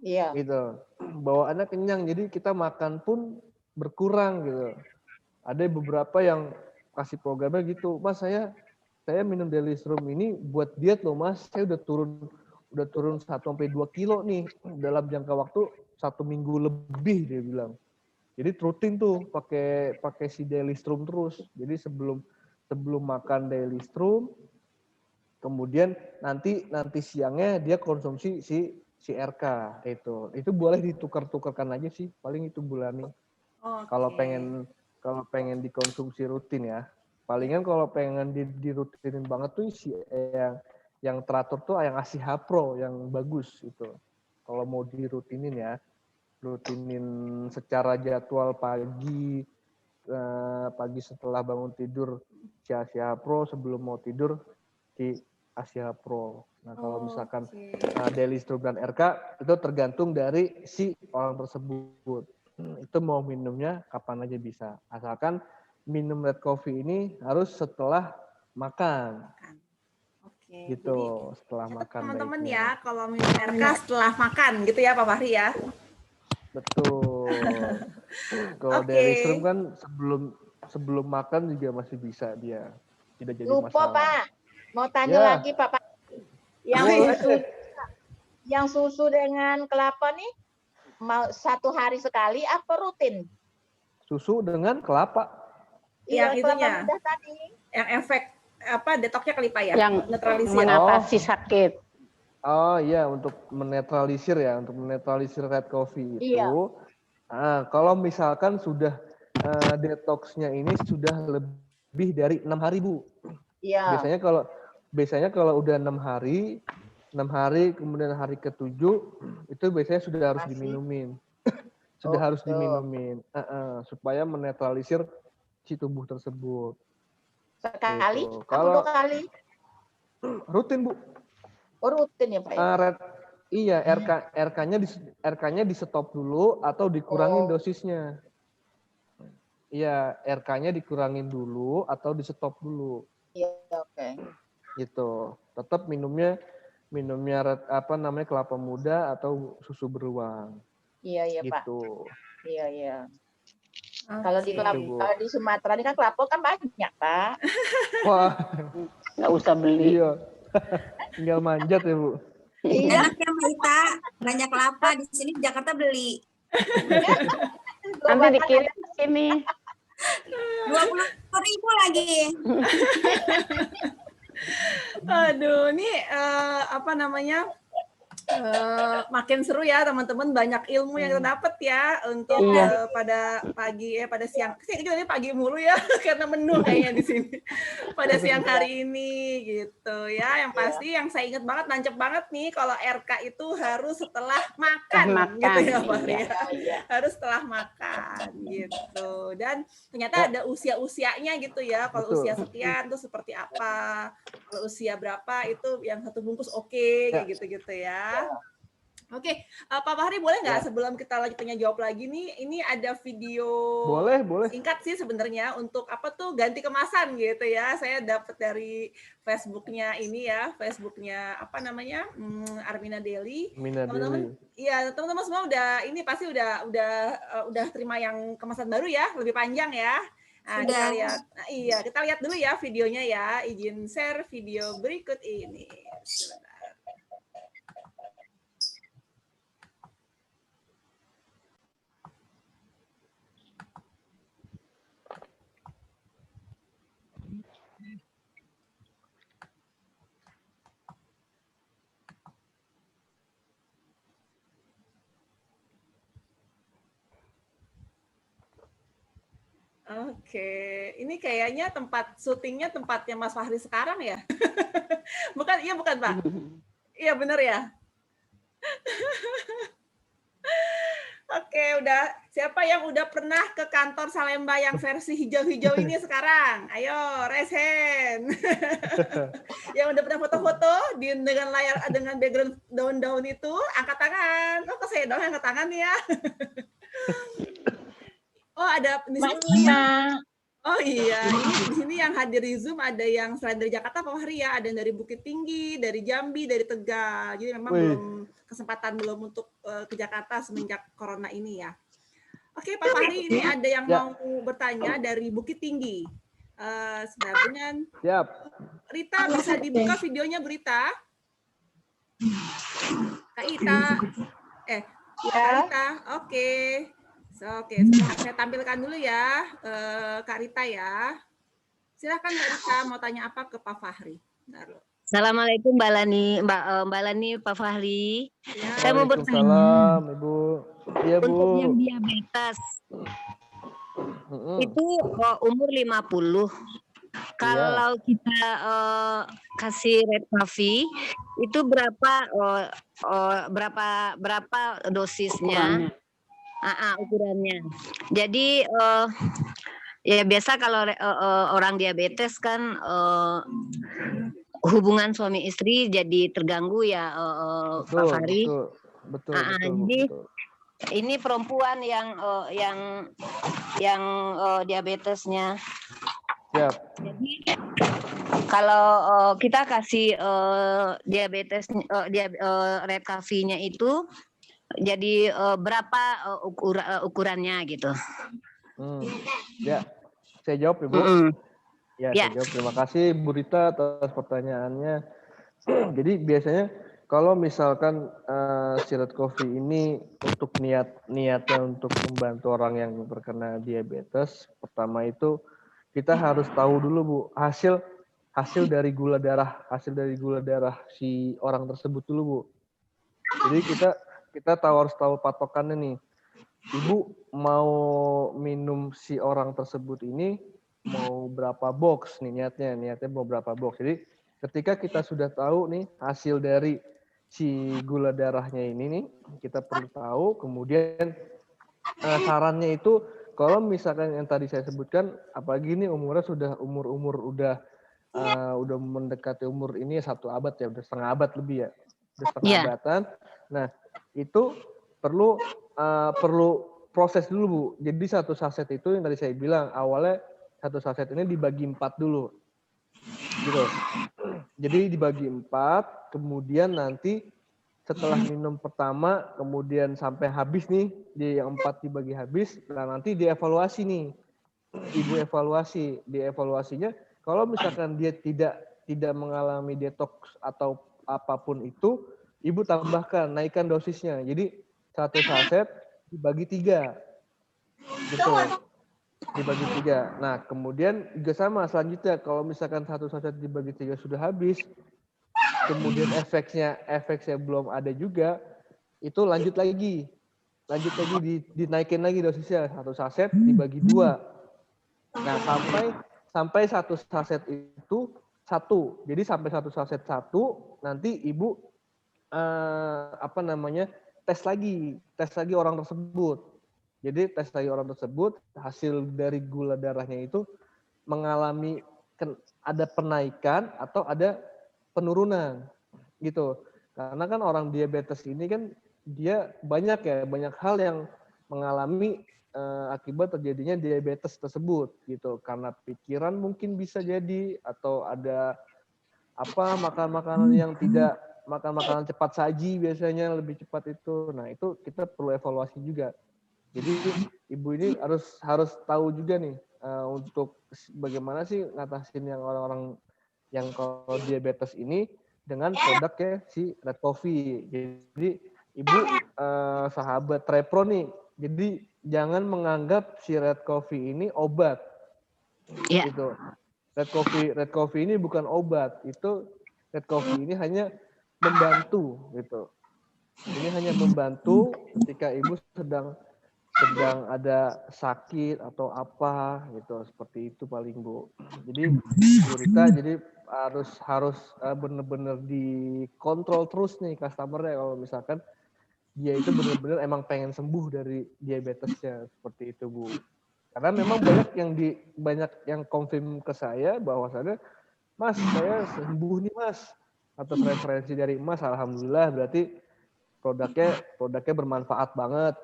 Iya. Gitu. Bawaannya kenyang, jadi kita makan pun berkurang gitu. Ada beberapa yang kasih programnya gitu, Mas, saya minum Daily Room ini buat diet loh Mas, saya udah turun 1-2 kilo nih dalam jangka waktu 1 minggu lebih, dia bilang. Jadi rutin tuh pakai si Daily Room terus. Jadi sebelum makan Daily Room, kemudian nanti siangnya dia konsumsi si RK itu boleh ditukar-tukarkan aja sih, paling itu bulani. Kalau pengen dikonsumsi rutin ya. Palingan kalau pengen dirutinin banget tuh yang teratur tuh yang ASIHA Pro yang bagus itu. Kalau mau dirutinin ya, rutinin secara jadwal pagi setelah bangun tidur si ASIHA Pro, sebelum mau tidur si ASIHA Pro. Nah kalau misalkan daily stroke dan RK itu tergantung dari si orang tersebut. Itu mau minumnya kapan aja bisa, asalkan minum red coffee ini harus setelah makan. Oke, gitu, jadi setelah makan teman-teman baiknya. ya, kalau minum RK setelah makan gitu ya Pak Fahri ya. Betul. Kalau dari serum kan sebelum makan juga masih bisa dia. Tidak jadi Lupa masalah. Pak, mau tanya lagi Pak. Yang susu dengan kelapa nih mau 1 hari sekali apa rutin? Susu dengan kelapa. Yang itunya. Kelapa muda tadi. Yang efek detoksnya kali Pak ya? Yang netralisir. mengatasi sakit. Oh iya, untuk menetralisir red coffee itu. Iya. Kalau misalkan sudah detoksnya ini sudah lebih dari 6 hari Bu. Iya. Biasanya kalau udah 6 hari kemudian hari ke-7 itu biasanya sudah harus diminumin. Harus diminumin supaya menetralisir si tubuh tersebut. Sekali gitu. atau 2 kali? Rutin Bu. Oh, rutin ya Pak ya? Iya, RK-nya di stop dulu atau dikurangin dosisnya. Iya, RK-nya dikurangin dulu atau di stop dulu. Iya, oke. Gitu. Tetap minumnya kelapa muda atau susu beruang. Iya gitu. Pak. Iya. Okay. Kalau di Sumatera ini kan kelapa kan banyak Pak. Wah, nggak usah beli. Iya. Tinggal manjat ya Bu. Enak ya Mbak Ita, banyak kelapa di sini di Jakarta beli. Nanti dikirim ke sini. 20.000 lagi. Aduh, ini makin seru ya teman-teman, banyak ilmu yang kita dapat ya untuk pada pagi pada siang. Kita pagi mulu ya karena menu kayaknya di sini. Pada siang hari ini gitu ya. Yang pasti yang saya ingat banget, nancep banget nih kalau RK itu harus setelah makan. Gitu ya Pak ya. Harus setelah makan gitu. Dan ternyata ada usia-usianya gitu ya. Kalau usia sekian tuh seperti apa? Kalau usia berapa itu yang 1 bungkus kayak gitu-gitu ya. Oke, Pak Fahri boleh nggak sebelum kita lanjut tanya jawab lagi nih, ini ada video boleh singkat sih sebenarnya untuk ganti kemasan gitu ya. Saya dapat dari Facebooknya Armina Deli. Teman-teman, iya teman-teman semua pasti udah terima yang kemasan baru ya, lebih panjang ya. Nah, kita lihat dulu ya videonya ya. Izin share video berikut ini. Oke, ini kayaknya tempat syutingnya tempatnya Mas Fahri sekarang ya? Bukan Pak? Iya benar ya? Oke, siapa yang udah pernah ke kantor Salemba yang versi hijau-hijau ini sekarang? Ayo, raise hand. Yang udah pernah foto-foto dengan background daun-daun itu, angkat tangan. Kok saya dong angkat tangan ya? Oh, ada di sini. Oh iya, ini di sini yang hadir di Zoom ada yang selain dari Jakarta Pak Fahri ya, ada yang dari Bukit Tinggi, dari Jambi, dari Tegal. Jadi memang kesempatan belum untuk ke Jakarta semenjak corona ini ya. Oke, Pak Fahri, ini ada yang mau bertanya dari Bukit Tinggi. Sebentar dengan Rita, bisa dibuka videonya Berita? Kak Ita. Kak Rita, oke. Oke, saya tampilkan dulu ya Kak Rita ya. Silakan Kak Rita, mau tanya apa ke Pak Fahri? Assalamualaikum Mbak Lani, Pak Fahri. Ya. Saya mau bertanya. Waalaikumsalam, Ibu. Iya, Bu. Untuk yang diabetes, itu umur 50. Kalau kita kasih red coffee itu berapa berapa dosisnya? Ukurannya. Jadi ya biasa kalau orang diabetes kan hubungan suami istri jadi terganggu ya, Pak Fahri. Betul. Jadi ini perempuan yang diabetesnya. Siap. Jadi kalau kita kasih diabetes red coffee-nya itu jadi berapa ukurannya gitu? Ya, saya jawab Ibu. Ya, saya jawab. Terima kasih Bu Rita atas pertanyaannya. Jadi biasanya kalau misalkan si red coffee ini untuk niatnya untuk membantu orang yang terkena diabetes, pertama itu kita harus tahu dulu Bu hasil dari gula darah si orang tersebut dulu Bu. Jadi kita harus tahu patokannya nih. Ibu mau minum si orang tersebut ini mau berapa box nih niatnya mau berapa box. Jadi ketika kita sudah tahu nih hasil dari si gula darahnya ini nih, kita perlu tahu. Kemudian sarannya itu kalau misalkan yang tadi saya sebutkan, apalagi ini umurnya sudah udah mendekati umur ini 1 abad ya, udah setengah abad lebih ya, udah setengah abadan. Nah itu perlu proses dulu Bu. Jadi 1 saset itu yang tadi saya bilang awalnya 1 saset ini dibagi 4 dulu, gitu. Jadi dibagi 4, kemudian nanti setelah minum pertama, kemudian sampai habis nih, yang 4 dibagi habis, nah nanti dievaluasi nih, Ibu evaluasi, dievaluasinya kalau misalkan dia tidak mengalami detox atau apapun itu, Ibu tambahkan, naikkan dosisnya. Jadi 1 saset dibagi 3, gitu. Dibagi 3. Nah, kemudian juga sama selanjutnya kalau misalkan 1 saset dibagi 3 sudah habis, kemudian efeknya belum ada juga, itu lanjut lagi dinaikin lagi dosisnya 1 saset dibagi 2. Nah, sampai 1 saset itu 1. Jadi sampai 1 saset 1, nanti Ibu tes lagi orang tersebut. Jadi tes lagi orang tersebut, hasil dari gula darahnya itu mengalami ada penaikan atau ada penurunan gitu. Karena kan orang diabetes ini kan dia banyak hal yang mengalami akibat terjadinya diabetes tersebut gitu. Karena pikiran mungkin bisa jadi, atau ada makan makanan yang tidak makan makanan cepat saji, biasanya lebih cepat itu. Nah, itu kita perlu evaluasi juga. Jadi Ibu ini harus tahu juga nih untuk bagaimana sih ngatasin yang orang-orang yang kalau diabetes ini dengan produknya si red coffee. Jadi Ibu sahabat Trepro nih, jadi jangan menganggap si red coffee ini obat. Gitu. Red coffee ini bukan obat. Itu red coffee ini hanya membantu gitu. Ini hanya membantu ketika Ibu sedang ada sakit atau apa gitu, seperti itu paling Bu. Jadi Bu Rita jadi harus benar-benar dikontrol terus nih customer-nya kalau misalkan dia itu benar-benar emang pengen sembuh dari diabetesnya, seperti itu Bu. Karena memang banyak yang confirm ke saya bahwasannya, Mas saya sembuh nih Mas, atas referensi dari Mas, alhamdulillah berarti produknya bermanfaat banget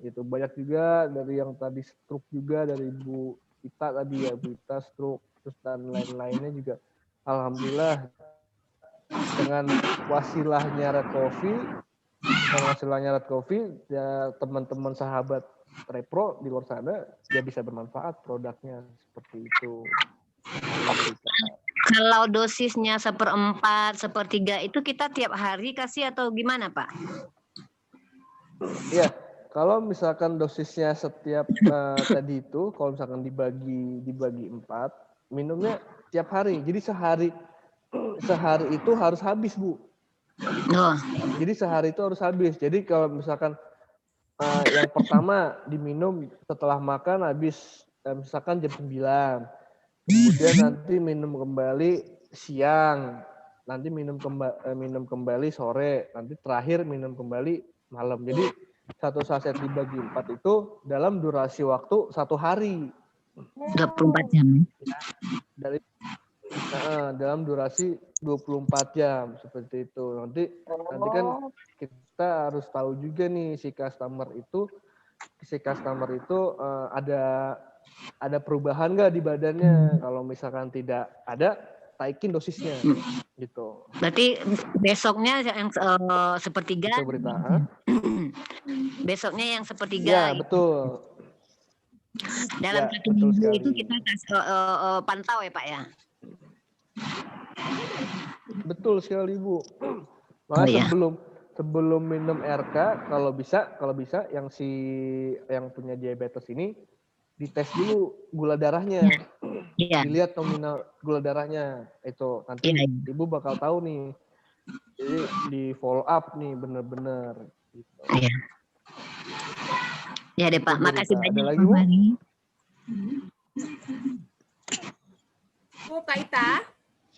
gitu. Banyak juga dari yang tadi stroke juga, dari Bu Ita tadi ya, Bu Ita stroke, terus dan lain-lainnya juga alhamdulillah dengan wasilahnya Red Coffee ya, teman-teman sahabat Trepro di luar sana dia bisa bermanfaat produknya, seperti itu. Kalau dosisnya 1/4, 1/3 itu kita tiap hari kasih atau gimana Pak? Iya, kalau misalkan dosisnya setiap tadi itu, kalau misalkan dibagi 4, minumnya tiap hari. Jadi sehari itu harus habis Bu. Jadi sehari itu harus habis. Jadi kalau misalkan yang pertama diminum setelah makan habis misalkan jam 9. kemudian nanti minum kembali siang, nanti minum kembali sore, nanti terakhir minum kembali malam. Jadi 1 saset dibagi 4 itu dalam durasi waktu 1 hari. 24 jam. Dari dalam durasi 24 jam seperti itu. Nanti kan kita harus tahu juga nih si customer itu ada perubahan nggak di badannya. Kalau misalkan tidak ada, taikin dosisnya gitu. Berarti besoknya yang sepertiga. Itu berita. Besoknya yang sepertiga. Ya, gitu. betul. Dalam Ya, 1 minggu sekali. itu kita pantau ya Pak ya. Betul sekali Bu. Makanya sebelum minum RK kalau bisa yang punya diabetes ini dites dulu gula darahnya. Iya. Dilihat nominal gula darahnya itu nanti Ibu bakal tahu nih. Jadi di follow up nih bener-bener gitu. Iya. Ya deh Pak, makasih banyak lagi, Pak Fahri. Bu Kak Ita.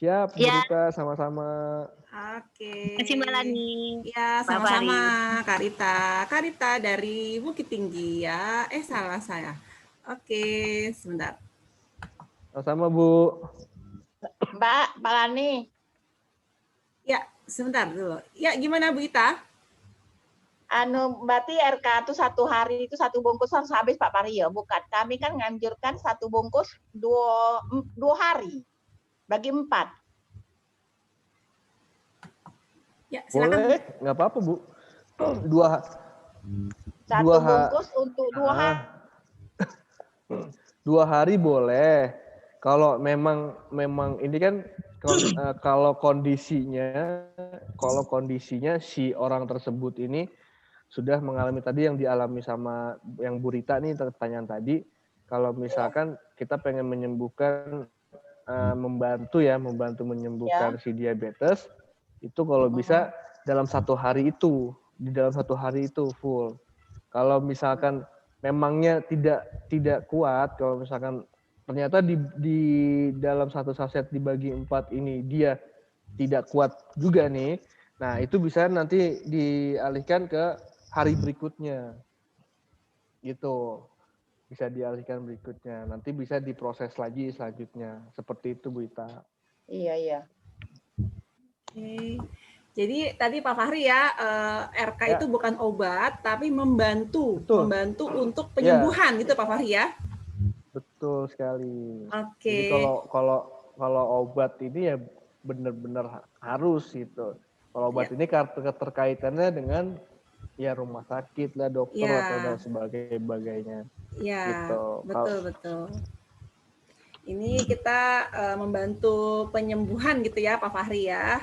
Siap, Bu Ya. Rita, sama-sama. Oke. Terima kasih Mbak Lani. Ya, sama-sama Kak Rita. Kak Rita dari Bukit Tinggi ya. Salah saya. Oke, sebentar. Sama-sama Bu. Mbak Lani. Ya, sebentar dulu. Ya, gimana Bu Ita? Berarti RK itu 1 hari itu 1 bungkus harus habis Pak Fahri ya? Bukan. Kami kan nganjurkan 1 bungkus 2 hari. Bagi 4. Ya, silakan. Boleh, nggak apa-apa Bu. 1 bungkus untuk 2 hari. 2 hari boleh. Kalau memang ini kan kalau kondisinya si orang tersebut ini sudah mengalami tadi yang dialami sama yang Bu Rita nih pertanyaan tadi, kalau misalkan kita pengen menyembuhkan membantu menyembuhkan si diabetes itu kalau bisa dalam 1 hari itu, di dalam 1 hari itu full. Kalau misalkan memangnya tidak kuat, kalau misalkan ternyata di dalam 1 saset dibagi 4 ini dia tidak kuat juga nih, nah itu bisa nanti dialihkan ke hari berikutnya, gitu. Bisa dialihkan berikutnya, nanti bisa diproses lagi selanjutnya, seperti itu Bu Ita. Iya. Oke. Jadi tadi Pak Fahri ya, RK itu bukan obat, tapi membantu untuk penyembuhan gitu Pak Fahri ya. Betul sekali. Oke. Jadi kalau obat ini ya benar-benar harus gitu. Kalau obat ini keterkaitannya dengan ya rumah sakit lah, dokter atau dan sebagainya. Iya, gitu. betul. Ini kita membantu penyembuhan gitu ya Pak Fahri ya.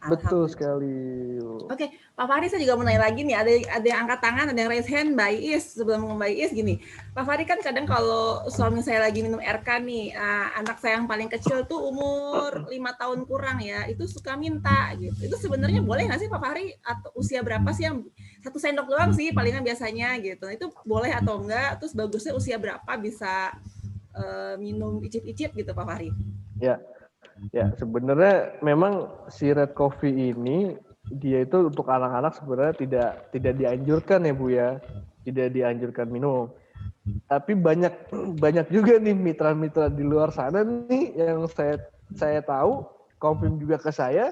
Betul sekali. Oke, Pak Fahri saya juga mau nanya lagi nih, ada yang angkat tangan, ada yang raise hand, Mbak Iis. Sebelum Mbak Iis gini, Pak Fahri kan kadang kalau suami saya lagi minum RK nih, anak saya yang paling kecil tuh umur 5 tahun kurang ya, itu suka minta gitu. Itu sebenarnya boleh nggak sih Pak Fahri? Atau usia berapa sih yang 1 sendok doang sih palingan biasanya gitu. Itu boleh atau enggak? Terus bagusnya usia berapa bisa minum icip-icip gitu Pak Fahri? Ya, sebenarnya memang si Red Coffee ini dia itu untuk anak-anak sebenarnya tidak dianjurkan ya Bu ya, tidak dianjurkan minum. Tapi banyak juga nih mitra-mitra di luar sana nih yang saya tahu, konfirm juga ke saya,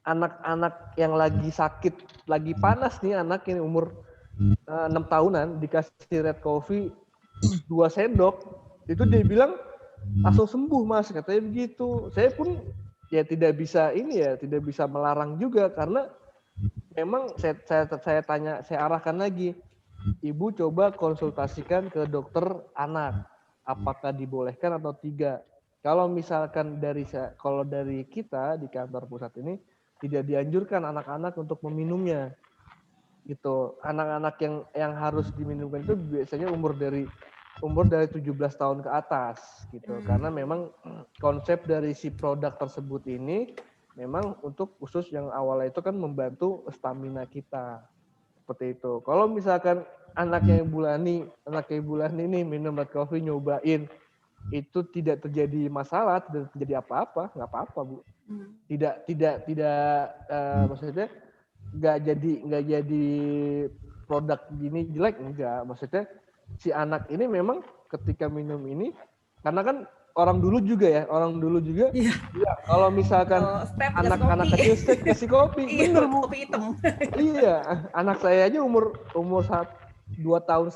anak-anak yang lagi sakit, lagi panas nih anak ini umur 6 tahunan dikasih Red Coffee 2 sendok, itu dia bilang langsung sembuh Mas, katanya begitu. Saya pun ya tidak bisa melarang juga karena memang saya arahkan lagi, Ibu coba konsultasikan ke dokter anak apakah dibolehkan atau tidak. Kalau misalkan dari kita di kantor pusat ini tidak dianjurkan anak-anak untuk meminumnya gitu. Anak-anak yang harus diminumkan itu biasanya umur dari 17 tahun ke atas gitu. Karena memang konsep dari si produk tersebut ini memang untuk khusus yang awalnya itu kan membantu stamina kita. Seperti itu. Kalau misalkan anaknya Ibu Lani ini minum Red Coffee nyobain itu tidak terjadi masalah, tidak terjadi apa-apa, nggak apa-apa Bu. Tidak maksudnya nggak jadi produk gini jelek, enggak. Maksudnya si anak ini memang ketika minum ini, karena kan orang dulu juga ya kalau misalkan anak-anak kecil steak kasih kopi, bener Bu. Kopi hitam. Iya, anak saya aja umur 2 tahun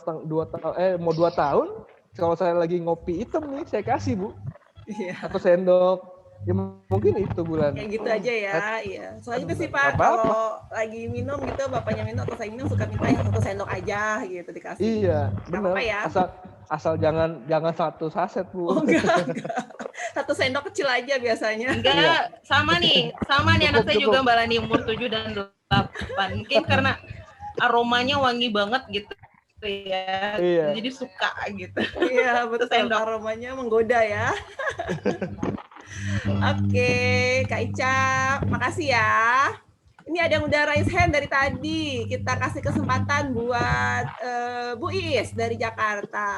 mau 2 tahun, kalau saya lagi ngopi hitam nih saya kasih Bu. Iya. 1 sendok. Ya mungkin itu bulan. Kayak gitu aja ya, iya. Soalnya sih Pak, kalau lagi minum gitu, bapaknya minum atau saya minum suka minta yang 1 sendok aja gitu dikasih. Iya, benar. Ya? Asal jangan 1 saset Bu. Oh, enggak. 1 sendok kecil aja biasanya. Enggak, sama nih anak saya juga Mbak Lani umur 7 dan 8. Mungkin karena aromanya wangi banget gitu ya. Iya. Jadi suka gitu. Iya, betul. Aromanya menggoda ya. Oke, Kak Ica, makasih ya. Ini ada yang udah raise hand dari tadi. Kita kasih kesempatan buat Bu Iis dari Jakarta.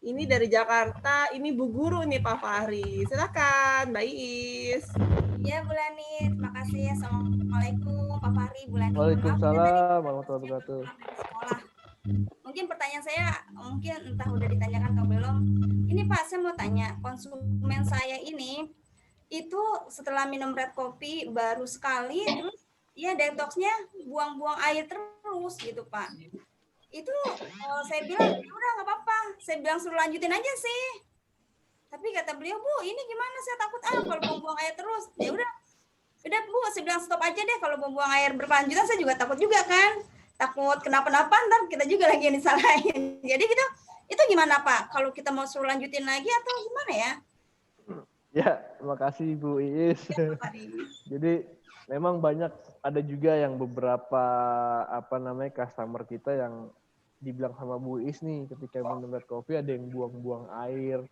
Ini dari Jakarta, ini Bu Guru nih Pak Fahri. Silakan Mbak Iis. Ya Bu Lani, terima kasih. Assalamualaikum Pak Fahri, Bu Lani. Waalaikumsalam warahmatullahi wabarakatuh. Sekolah. Mungkin pertanyaan saya entah udah ditanyakan atau belum. Ini Pak, saya mau tanya, konsumen saya ini itu setelah minum red coffee baru sekali, terus ya detoxnya buang-buang air terus gitu Pak. Itu saya bilang udah nggak apa-apa, saya bilang suruh lanjutin aja sih. Tapi kata beliau, Bu ini gimana, saya takut kalau buang-buang air terus. Ya udah Bu, saya bilang stop aja deh, kalau buang air berkelanjutan saya juga takut juga kan. Takut kenapa-napa, ntar kita juga lagi yang disalahin. Jadi gitu, itu gimana Pak? Kalau kita mau suruh lanjutin lagi atau gimana ya? Ya, terima kasih Bu Iis. Ya, jadi memang ada juga yang beberapa customer kita yang dibilang sama Bu Iis nih ketika minum red coffee ada yang buang-buang air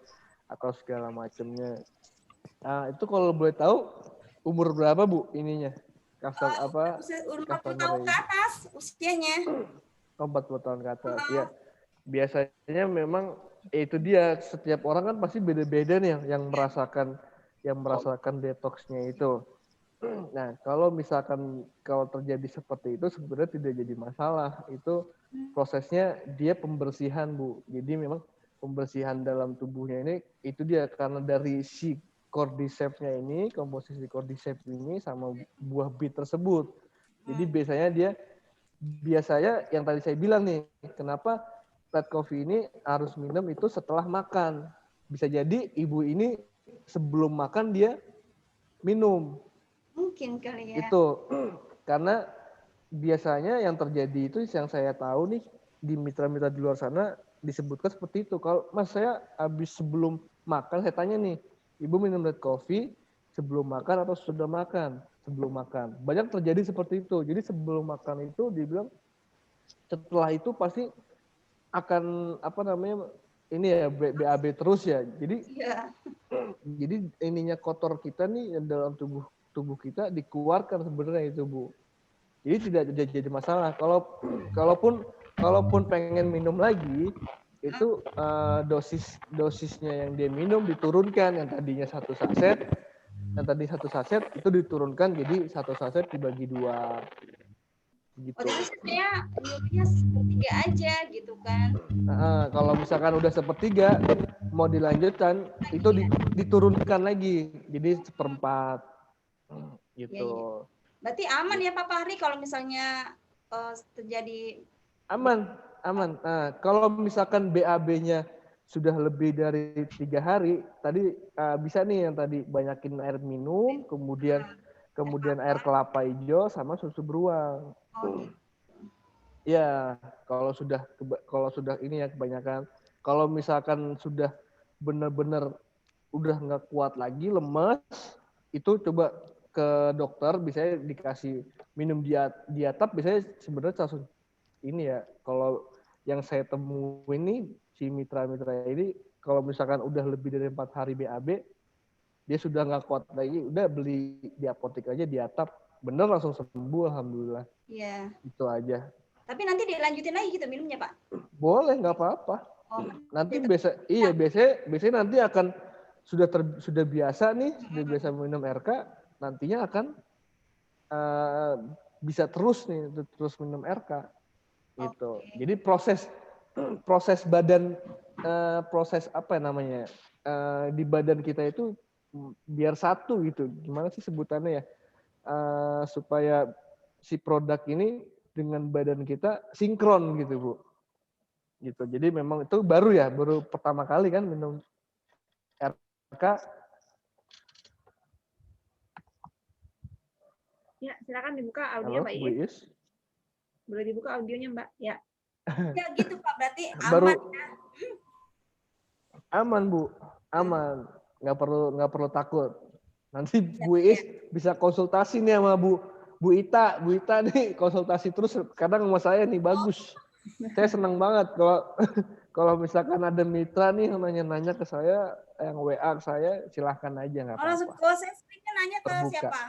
atau segala macamnya. Nah, itu kalau boleh tahu umur berapa Bu ininya? Umur 40 tahun ke atas usianya. 40 tahun ke atas. Ya. Biasanya memang itu dia, setiap orang kan pasti beda-beda nih yang merasakan detoxnya itu. Nah, kalau terjadi seperti itu sebenarnya tidak jadi masalah. Itu prosesnya dia pembersihan, Bu. Jadi memang pembersihan dalam tubuhnya ini itu dia karena dari si cordyceps-nya ini, komposisi cordyceps ini sama buah bit tersebut. Jadi biasanya yang tadi saya bilang nih, kenapa red coffee ini harus minum itu setelah makan. Bisa jadi ibu ini sebelum makan dia minum. Mungkin kali ya. Itu karena biasanya yang terjadi itu yang saya tahu nih di mitra-mitra di luar sana disebutkan seperti itu. Kalau Mas saya habis sebelum makan, saya tanya nih, Ibu minum red coffee sebelum makan atau sudah makan? Sebelum makan. Banyak terjadi seperti itu. Jadi sebelum makan itu dibilang setelah itu pasti akan ini ya BAB terus ya. Jadi ininya kotor kita nih dalam tubuh kita dikeluarkan sebenarnya itu Bu. Jadi tidak jadi masalah. Kalaupun pengen minum lagi itu dosisnya yang dia minum diturunkan, yang tadinya 1 saset, itu diturunkan jadi 1 saset dibagi 2 gitu. Jadi saya minumnya sepertiga aja gitu kan. Kalau misalkan udah sepertiga mau dilanjutkan itu diturunkan lagi jadi 1/4 gitu. Ya. Berarti aman ya Pak Fahri kalau misalnya terjadi Aman. Nah, kalau misalkan BAB-nya sudah lebih dari 3 hari, tadi bisa nih yang tadi banyakin air minum, kemudian air kelapa hijau sama susu beruang. Ya, kalau sudah ini ya kebanyakan. Kalau misalkan sudah benar-benar udah nggak kuat lagi, lemes, itu coba ke dokter, biasanya dikasih minum diatap, biasanya sebenarnya langsung ini ya, kalau yang saya temuin nih, si mitra-mitra ini, kalau misalkan udah lebih dari 4 hari BAB, dia sudah nggak kuat lagi, udah beli di apotek aja diatap, bener langsung sembuh, alhamdulillah. Iya. Itu aja. Tapi nanti dilanjutin lagi gitu minumnya Pak? Boleh, nggak apa-apa. Nanti biasanya nanti akan sudah biasa nih, sudah biasa minum RK, nantinya akan bisa terus minum RK gitu. Jadi proses badan proses apa namanya di badan kita itu biar satu gitu. Gimana sih sebutannya ya? Supaya si produk ini dengan badan kita sinkron gitu, Bu. Gitu. Jadi memang itu baru pertama kali kan minum RK. Ya, silakan dibuka audio Mbak Bu Iis. Iis. Boleh dibuka audionya Mbak? Ya. Ya gitu Pak, berarti Baru aman ya. aman Bu, aman. Nggak perlu takut. Nanti Bu Iis bisa konsultasi nih sama Bu Ita. Bu Ita nih konsultasi terus kadang sama saya nih bagus. Saya senang banget kalau misalkan ada mitra nih yang nanya-nanya ke saya, yang WA ke saya, silahkan aja nggak apa-apa. Kalau saya seringnya nanya ke Terbuka. siapa?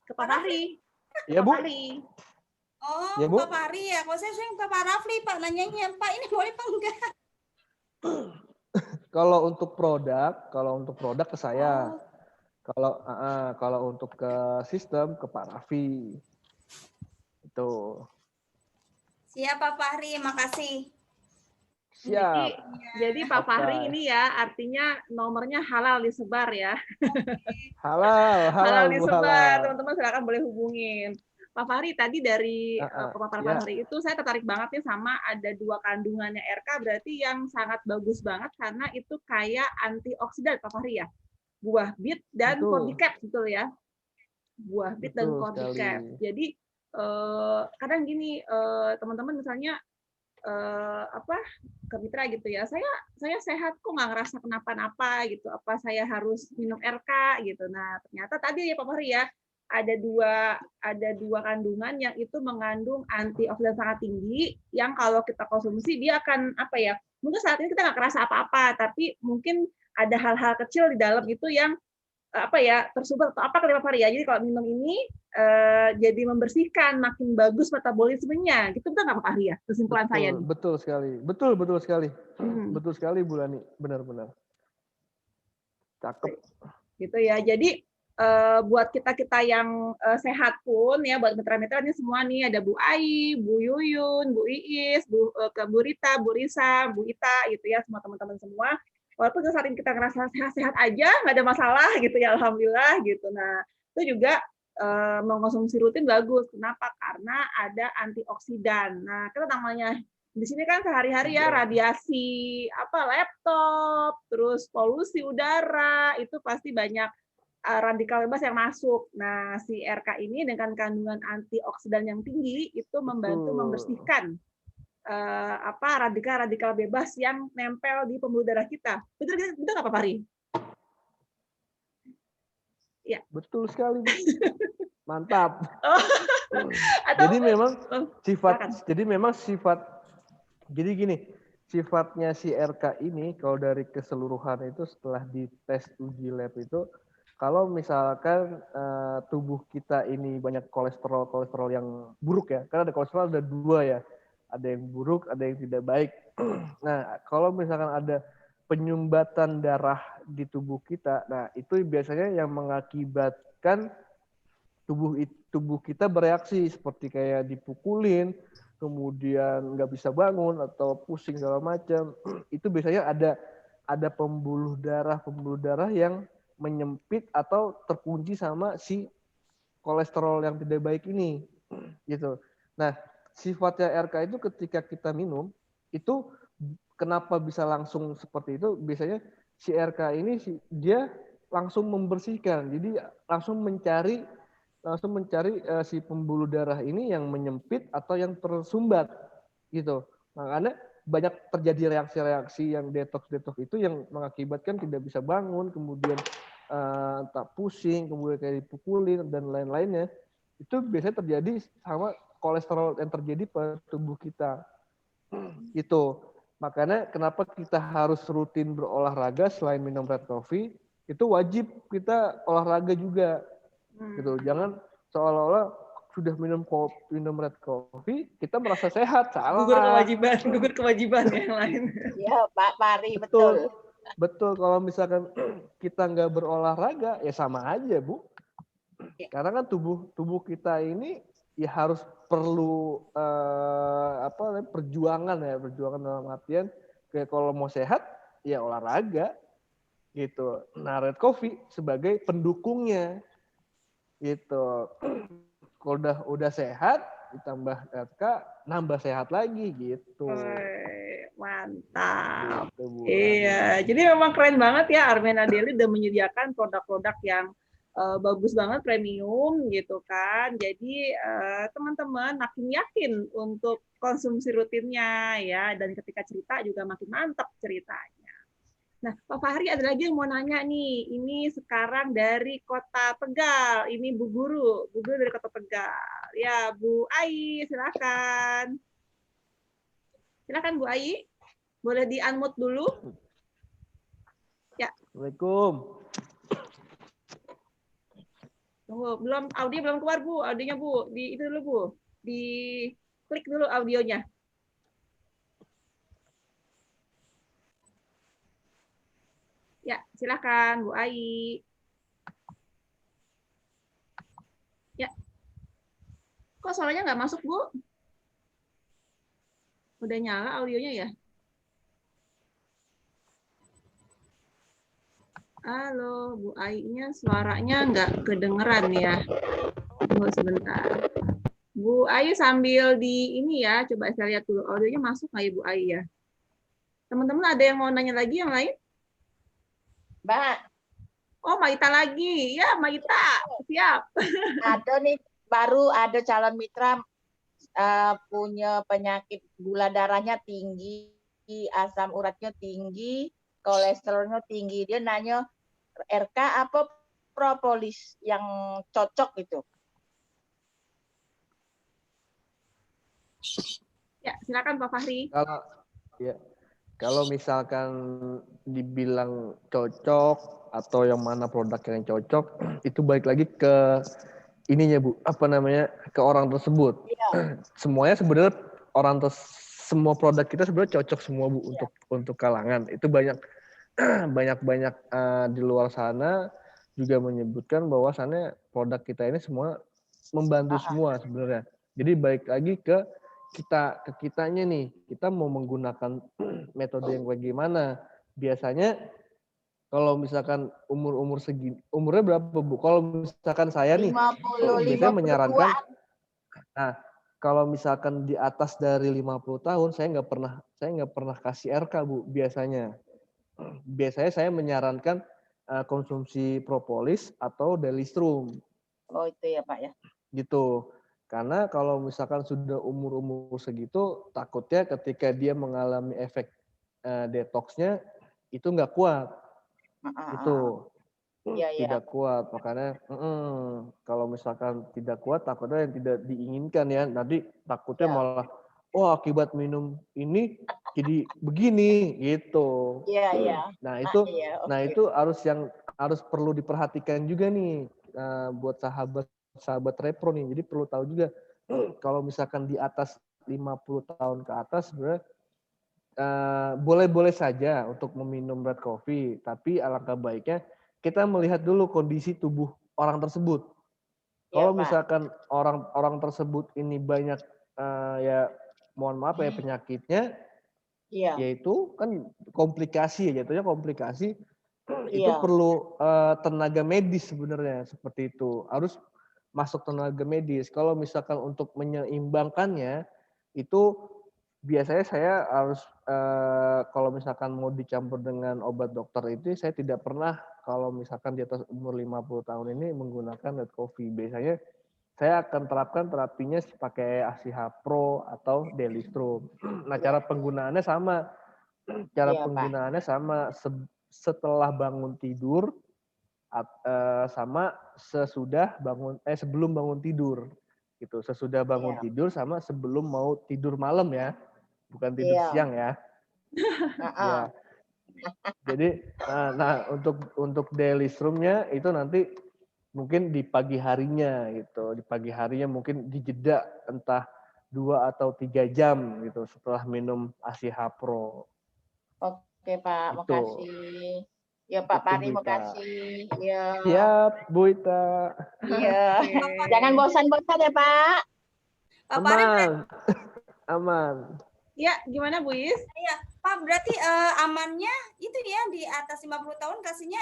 Ke Pak Fahri. Ya Bu. Oh, Ya, Bu. Pak Fahri ya. Kalau saya sering ke Pak Rafli, Pak nanyanya, Pak ini boleh apa enggak? Kalau untuk produk ke saya. Kalau untuk ke sistem ke Pak Raffi. Itu. Siap Pak Fahri, makasih. Siap. Jadi Pak Fahri ini ya artinya nomornya halal disebar ya. Halal disebar. Teman-teman silakan boleh hubungin. Pak Fahri tadi dari pemaparan Pak Fahri itu saya tertarik banget nih sama ada 2 kandungannya RK berarti yang sangat bagus banget karena itu kayak antioksidan Pak Fahri ya. Buah bit dan cordyceps betul ya. Buah bit dan cordyceps. Jadi kadang gini teman-teman misalnya ke mitra gitu ya, saya sehat kok nggak ngerasa kenapa-napa gitu, apa saya harus minum RK gitu. Nah ternyata tadi ya Pak Fahri ya ada dua kandungan yang itu mengandung antioksidan sangat tinggi yang kalau kita konsumsi dia akan mungkin saat ini kita nggak kerasa apa-apa tapi mungkin ada hal-hal kecil di dalam itu yang tersumbat atau apa kali Pak Fahri ya. Jadi kalau minum ini jadi membersihkan, makin bagus metabolismenya. Gitu betul nggak Pak Fahri ya? Kesimpulan saya nih. Betul sekali. Betul sekali. Betul sekali Bu Lani. Benar-benar. Cakep. Gitu ya. Jadi buat kita yang sehat pun ya, buat mitra-mitra ini semua nih ada Bu Ai, Bu Yuyun, Bu Iis, Bu Rita, Bu Risa, Bu Ita gitu ya, semua teman-teman semua. Walaupun saat ini kita ngerasa sehat-sehat aja, nggak ada masalah gitu ya, alhamdulillah gitu. Nah, itu juga mengkonsumsi rutin bagus. Kenapa? Karena ada antioksidan. Nah, kita namanya di sini kan sehari-hari ya radiasi laptop, terus polusi udara, itu pasti banyak radikal bebas yang masuk. Nah, si RK ini dengan kandungan antioksidan yang tinggi itu membantu membersihkan radikal bebas yang nempel di pembuluh darah kita. Betul nggak Pak Fahri? Ya. Betul sekali. Mantap. Jadi gini, sifatnya si RK ini kalau dari keseluruhan itu setelah dites uji lab itu, kalau misalkan tubuh kita ini banyak kolesterol yang buruk ya, karena ada kolesterol ada 2 ya, ada yang buruk, ada yang tidak baik. Nah, kalau misalkan ada penyumbatan darah di tubuh kita, nah itu biasanya yang mengakibatkan tubuh kita bereaksi seperti kayak dipukulin, kemudian nggak bisa bangun atau pusing segala macam. Itu biasanya ada pembuluh darah yang menyempit atau terkunci sama si kolesterol yang tidak baik ini, gitu. Nah, sifatnya RK itu ketika kita minum itu kenapa bisa langsung seperti itu? Biasanya si RK ini dia langsung membersihkan, jadi langsung mencari si pembuluh darah ini yang menyempit atau yang tersumbat, gitu. Makanya banyak terjadi reaksi-reaksi yang detox itu yang mengakibatkan tidak bisa bangun, kemudian tak pusing, kemudian kayak dipukulin dan lain-lainnya. Itu biasanya terjadi sama kolesterol yang terjadi pada tubuh kita. Itu. Makanya kenapa kita harus rutin berolahraga selain minum red coffee, itu wajib kita olahraga juga. Gitu. Jangan seolah-olah sudah minum red coffee, kita merasa sehat. Salah. Gugur kewajiban yang lain. Ya, Pak Fahri, Betul. betul. Betul, kalau misalkan kita nggak berolahraga, ya sama aja, Bu. Karena kan tubuh kita ini ya harus perlu perjuangan dalam artian kayak kalau mau sehat ya olahraga gitu. Nah, red coffee sebagai pendukungnya gitu. Kalau udah sehat ditambah RK nambah sehat lagi gitu. Mantap. Gitu, Bu. Iya, jadi memang keren banget ya Armena Daily udah menyediakan produk-produk yang bagus banget, premium gitu kan. Jadi teman-teman makin yakin untuk konsumsi rutinnya ya, dan ketika cerita juga makin mantap ceritanya. Nah, Pak Fahri ada lagi yang mau nanya nih. Ini sekarang dari Kota Tegal. Ini Bu Guru dari Kota Tegal. Ya, Bu Ai, silakan. Silakan Bu Ai. Boleh di-unmute dulu? Ya. Assalamualaikum. Tunggu, audio belum keluar Bu, audionya Bu. Di itu dulu Bu. Di klik dulu audionya. Ya, silakan Bu Ai. Ya. Kok suaranya nggak masuk, Bu? Udah nyala audionya ya? Halo, Bu Ai-nya suaranya nggak kedengeran ya. Tunggu sebentar. Bu Ai sambil di ini ya, coba saya lihat dulu audionya masuk nggak ya Bu Ai ya? Teman-teman ada yang mau nanya lagi yang lain? Mbak. Oh, Maita lagi. Ya, Maita. Siap. Ada nih, baru ada calon mitra punya penyakit gula darahnya tinggi, asam uratnya tinggi, kolesterolnya tinggi. Dia nanya RK apa propolis yang cocok gitu. Ya, silakan Pak Fahri. Kalau misalkan dibilang cocok atau yang mana produk yang cocok, itu balik lagi ke ininya Bu, ke orang tersebut. Iya. Semuanya sebenarnya semua produk kita sebenarnya cocok semua Bu, iya, untuk kalangan. Itu banyak di luar sana juga menyebutkan bahwasannya produk kita ini semua membantu semua sebenarnya. Jadi balik lagi ke kitanya nih, kita mau menggunakan metode yang bagaimana. Biasanya kalau misalkan umur segini, umurnya berapa Bu? Kalau misalkan saya nih, 50, biasanya menyarankan, nah kalau misalkan di atas dari 50 tahun, saya nggak pernah kasih RK Bu. Biasanya saya menyarankan konsumsi propolis atau delistrum. Oh itu ya Pak ya. Gitu. Karena kalau misalkan sudah umur segitu, takutnya ketika dia mengalami efek detoksnya itu nggak kuat. Itu tidak kuat. Makanya kalau misalkan tidak kuat, takutnya yang tidak diinginkan ya. Nanti takutnya malah, akibat minum ini jadi begini gitu. Iya. Nah itu harus perlu diperhatikan juga nih buat sahabat repro nih. Jadi perlu tahu juga kalau misalkan di atas 50 tahun ke atas sebenarnya boleh-boleh saja untuk meminum red coffee, tapi alangkah baiknya kita melihat dulu kondisi tubuh orang tersebut. Kalau misalkan orang tersebut ini banyak mohon maaf ya penyakitnya, yaitu kan komplikasi ya, jatuhnya komplikasi. Itu perlu tenaga medis sebenarnya, seperti itu. Harus masuk tenaga medis. Kalau misalkan untuk menyeimbangkannya, itu biasanya saya harus kalau misalkan mau dicampur dengan obat dokter itu, saya tidak pernah kalau misalkan di atas umur 50 tahun ini menggunakan red coffee. Biasanya saya akan terapkan terapinya pakai ACH Pro atau delistrum. Nah, cara penggunaannya sama. Penggunaannya sama setelah bangun tidur sama sebelum bangun tidur gitu. Sesudah bangun tidur sama sebelum mau tidur malam ya, bukan tidur siang ya. Ya. Jadi untuk delistrum-nya itu nanti mungkin di pagi harinya gitu. Di pagi harinya mungkin dijeda entah 2 atau 3 jam gitu setelah minum ASI Hapro. Oke Pak, Itu. makasih. Ya Pak Itu, Pari, Bu Ita. makasih. Ya. Siap, Bu Ita. Iya. Oke. Jangan bosan-bosan ya Pak. Pak Pari, Aman. Aman. Ya, gimana Bu Is? iya, Pak berarti amannya itu ya di atas 50 tahun kasihnya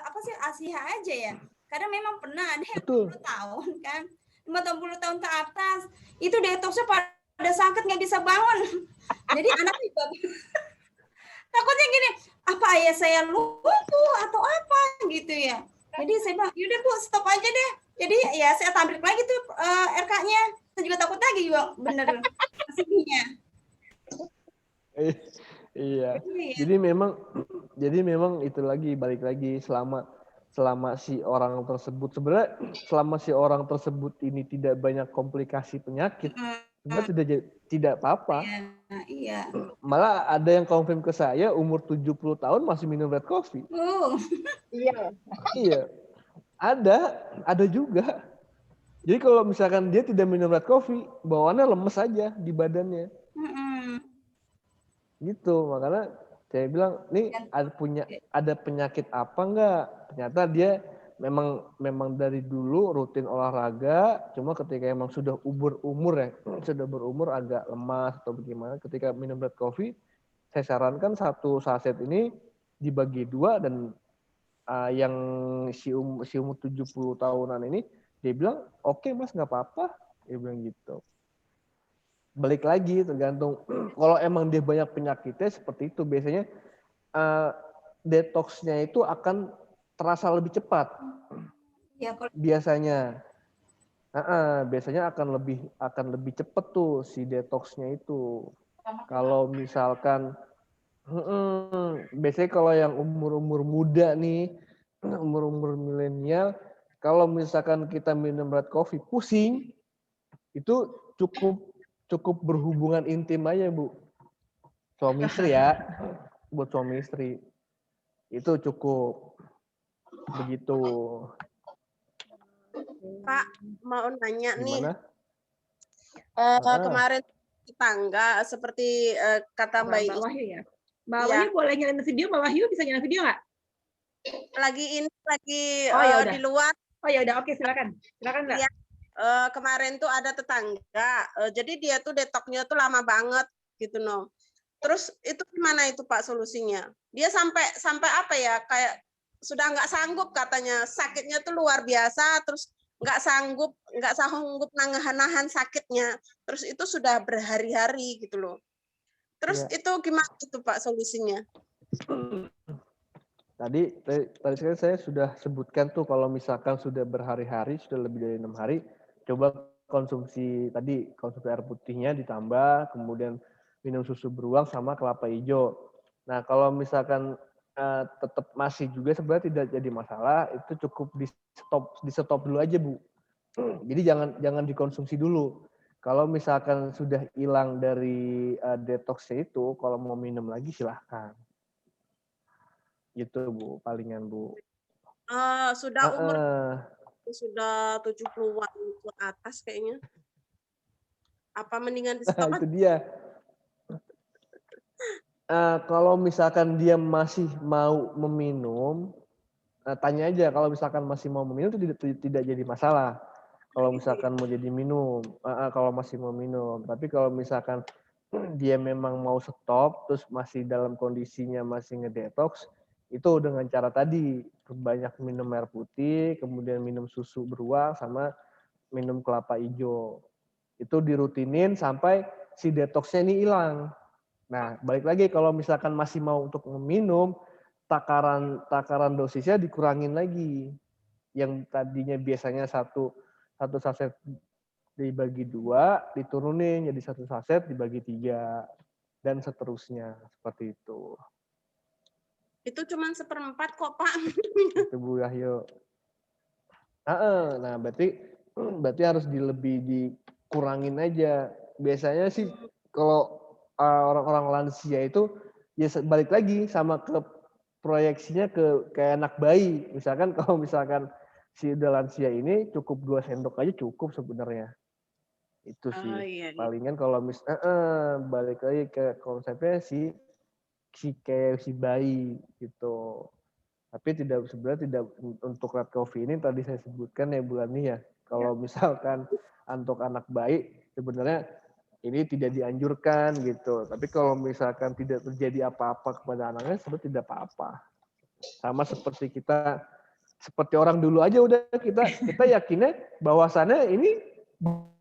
apa sih ASIH aja ya? Karena memang pernah ada yang Betul. 50 tahun kan, 50 tahun ke atas itu detoxnya pada sakit nggak bisa bangun. Jadi anak juga takutnya gini, apa ayah saya lumpuh atau apa gitu ya. Jadi saya bilang, yaudah Bu stop aja deh. Jadi ya saya tabrik lagi tuh RK-nya. Saya juga takut lagi juga bener hasilnya. Iya. Iya. Jadi memang itu lagi balik lagi selama si orang tersebut sebenarnya selama si orang tersebut ini tidak banyak komplikasi penyakit sebenarnya tidak apa-apa. Iya. Malah ada yang konfirm ke saya umur 70 tahun masih minum red coffee. Iya. Iya. Ada juga. Jadi kalau misalkan dia tidak minum red coffee, bawaannya lemes aja di badannya. Gitu, makanya saya bilang, nih ada penyakit apa enggak? Ternyata dia memang dari dulu rutin olahraga, cuma ketika emang sudah sudah berumur agak lemas atau bagaimana, ketika minum red coffee, saya sarankan 1 saset ini dibagi 2 dan yang si umur 70 tahunan ini dia bilang, oke Mas, nggak apa-apa, dia bilang gitu. Balik lagi tergantung kalau emang dia banyak penyakitnya seperti itu biasanya detoxnya itu akan terasa lebih cepat Ya, kalau biasanya akan lebih cepat tuh si detoxnya itu kalau misalkan biasanya kalau yang umur muda nih umur milenial kalau misalkan kita minum red coffee pusing itu cukup berhubungan intim aja Bu, suami istri ya, buat suami istri itu cukup begitu. Pak mau nanya Gimana? nih, kemarin tetangga seperti kata Mbak Wahyu ya. Mbak Wahyu boleh nyalain video, Mbak Wahyu bisa nyalain video nggak? Lagi di luar. Oh ya udah, oke silakan Mbak. Ya. Kemarin tuh ada tetangga, jadi dia tuh detoxnya tuh lama banget gitu no. Terus itu gimana itu Pak solusinya? Dia sampai apa ya kayak sudah nggak sanggup katanya sakitnya tuh luar biasa, terus nggak sanggup nahan sakitnya, terus itu sudah berhari-hari gitu loh. Terus itu gimana itu Pak solusinya? Tadi saya sudah sebutkan tuh kalau misalkan sudah berhari-hari, sudah lebih dari 6 hari, coba konsumsi air putihnya ditambah, kemudian minum susu beruang sama kelapa hijau. Nah kalau misalkan tetap masih juga sebenarnya tidak jadi masalah, itu cukup di stop dulu aja Bu. Jadi jangan dikonsumsi dulu. Kalau misalkan sudah hilang dari detoxnya itu, kalau mau minum lagi silahkan. Gitu Bu, palingan Bu. Sudah umur sudah 70-an ke atas kayaknya. Apa mendingan di stop? Itu dia. Kalau misalkan dia masih mau meminum, tanya aja kalau misalkan masih mau meminum itu tidak jadi masalah. Kalau misalkan mau jadi minum, kalau masih mau minum. Tapi kalau misalkan dia memang mau stop, terus masih dalam kondisinya masih ngedetox, itu dengan cara tadi banyak minum air putih, kemudian minum susu beruang sama minum kelapa hijau. Itu dirutinin sampai si detoxnya ini hilang. Nah, balik lagi kalau misalkan masih mau untuk meminum, takaran dosisnya dikurangin lagi. Yang tadinya biasanya satu saset dibagi 2, diturunin jadi 1 saset dibagi 3 dan seterusnya seperti itu. Itu cuma 1/4 kok Pak. Itu Bu Wahyu. Nah berarti harus lebih dikurangin aja. Biasanya sih kalau orang-orang lansia itu ya balik lagi sama ke proyeksinya kayak anak bayi. Misalkan kalau misalkan si udah lansia ini cukup 2 sendok aja cukup sebenarnya. Itu sih. Iya, iya. Palingan kalau balik lagi ke konsepnya si kayak si bayi gitu. Tapi sebenarnya tidak untuk red coffee ini tadi saya sebutkan ya bulan ini ya. Kalau misalkan untuk anak bayi sebenarnya ini tidak dianjurkan gitu. Tapi kalau misalkan tidak terjadi apa-apa kepada anaknya sebenarnya tidak apa-apa. Sama seperti seperti orang dulu aja udah kita yakinnya bahwasannya ini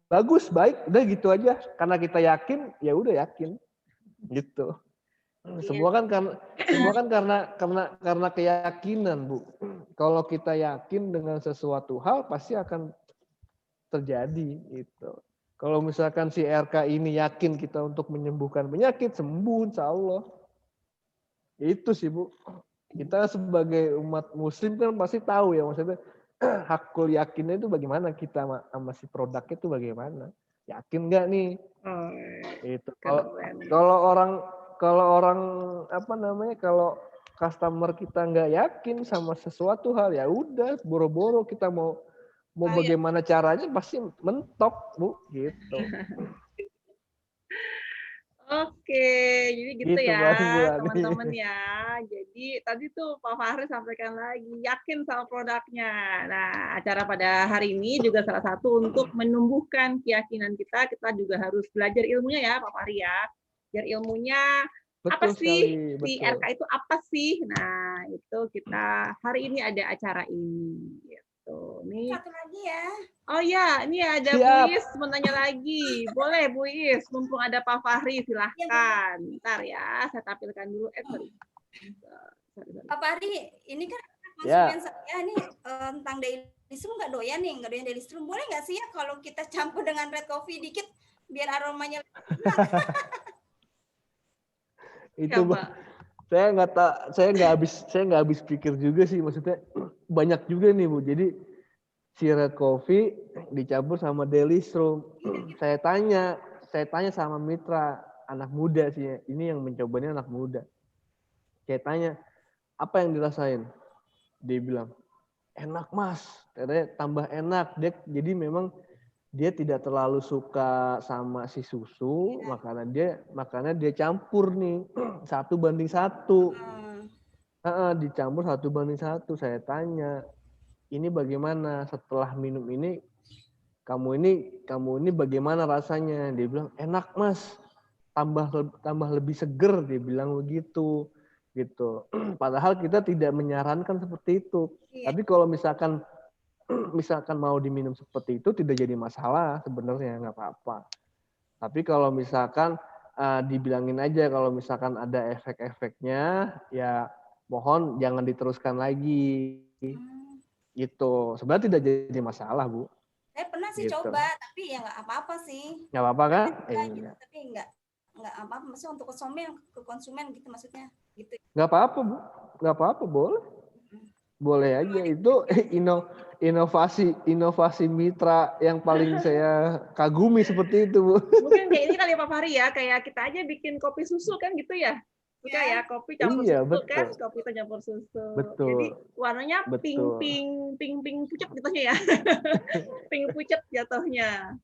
bagus, baik, udah gitu aja. Karena kita yakin, ya udah yakin, gitu. Semua kan karena keyakinan, Bu. Kalau kita yakin dengan sesuatu hal pasti akan terjadi, gitu. Kalau misalkan si RK ini yakin kita untuk menyembuhkan penyakit, sembuh, insya Allah. Itu sih, Bu. Kita sebagai umat Muslim kan pasti tahu ya, maksudnya hakul yakinnya itu bagaimana kita sama si produknya itu bagaimana, yakin nggak nih? Itu kalau orang kalau customer kita nggak yakin sama sesuatu hal, ya udah boro-boro kita mau bagaimana caranya pasti mentok, Bu, gitu. Oke, jadi gitu Gitu, ya Bu. teman-teman ya. Jadi tadi tuh Pak Fahri sampaikan lagi, yakin sama produknya. Nah, acara pada hari ini juga salah satu untuk menumbuhkan keyakinan kita. Kita juga harus belajar ilmunya ya Pak Fahri ya. Biar ilmunya apa sih, si RK itu apa sih? Nah, itu kita hari ini ada acara ini. Nih. Satu lagi ya. Oh ya, ini ada Siap. Bu Is mau nanya lagi. Boleh Bu Is, mumpung ada Pak Fahri, silahkan. Bentar ya, saya tampilkan dulu. Sorry. Pak Fahri, ini kan konsumen saya nih tentang daily strum nggak doyan daily strum. Boleh nggak sih ya kalau kita campur dengan red coffee dikit biar aromanya Itu saya nggak habis pikir juga sih, maksudnya banyak juga nih Bu. Jadi si red coffee dicampur sama daily strum. Saya tanya sama mitra anak muda sih, ini yang mencobanya anak muda. Saya tanya apa yang dirasain, dia bilang enak Mas, katanya tambah enak. Jadi memang dia tidak terlalu suka sama si susu, makanya dia campur nih 1:1. Dicampur 1:1. Saya tanya, ini bagaimana setelah minum ini? Kamu ini bagaimana rasanya? Dia bilang enak Mas, tambah lebih seger. Dia bilang begitu, gitu. Padahal kita tidak menyarankan seperti itu. Tapi kalau misalkan mau diminum seperti itu tidak jadi masalah sebenarnya, nggak apa-apa. Tapi kalau misalkan dibilangin aja kalau misalkan ada efek-efeknya, ya mohon jangan diteruskan lagi. Gitu. Sebenarnya tidak jadi masalah, Bu. Saya pernah sih coba, tapi ya nggak apa-apa sih. Nggak apa-apa kan? Gitu, tapi nggak apa-apa. Maksudnya untuk konsumen gitu maksudnya. Gitu. Nggak apa-apa, Bu. Nggak apa-apa, boleh. Boleh aja. Itu inovasi mitra yang paling saya kagumi seperti itu, Bu. Mungkin kayak ini kali ya Pak Fahri ya, kayak kita aja bikin kopi susu kan gitu ya. Suka ya kopi campur susu, betul. Kan, kopi itu campur susu. Betul. Jadi warnanya pink pucet jatuhnya ya. Pink pucet jatuhnya.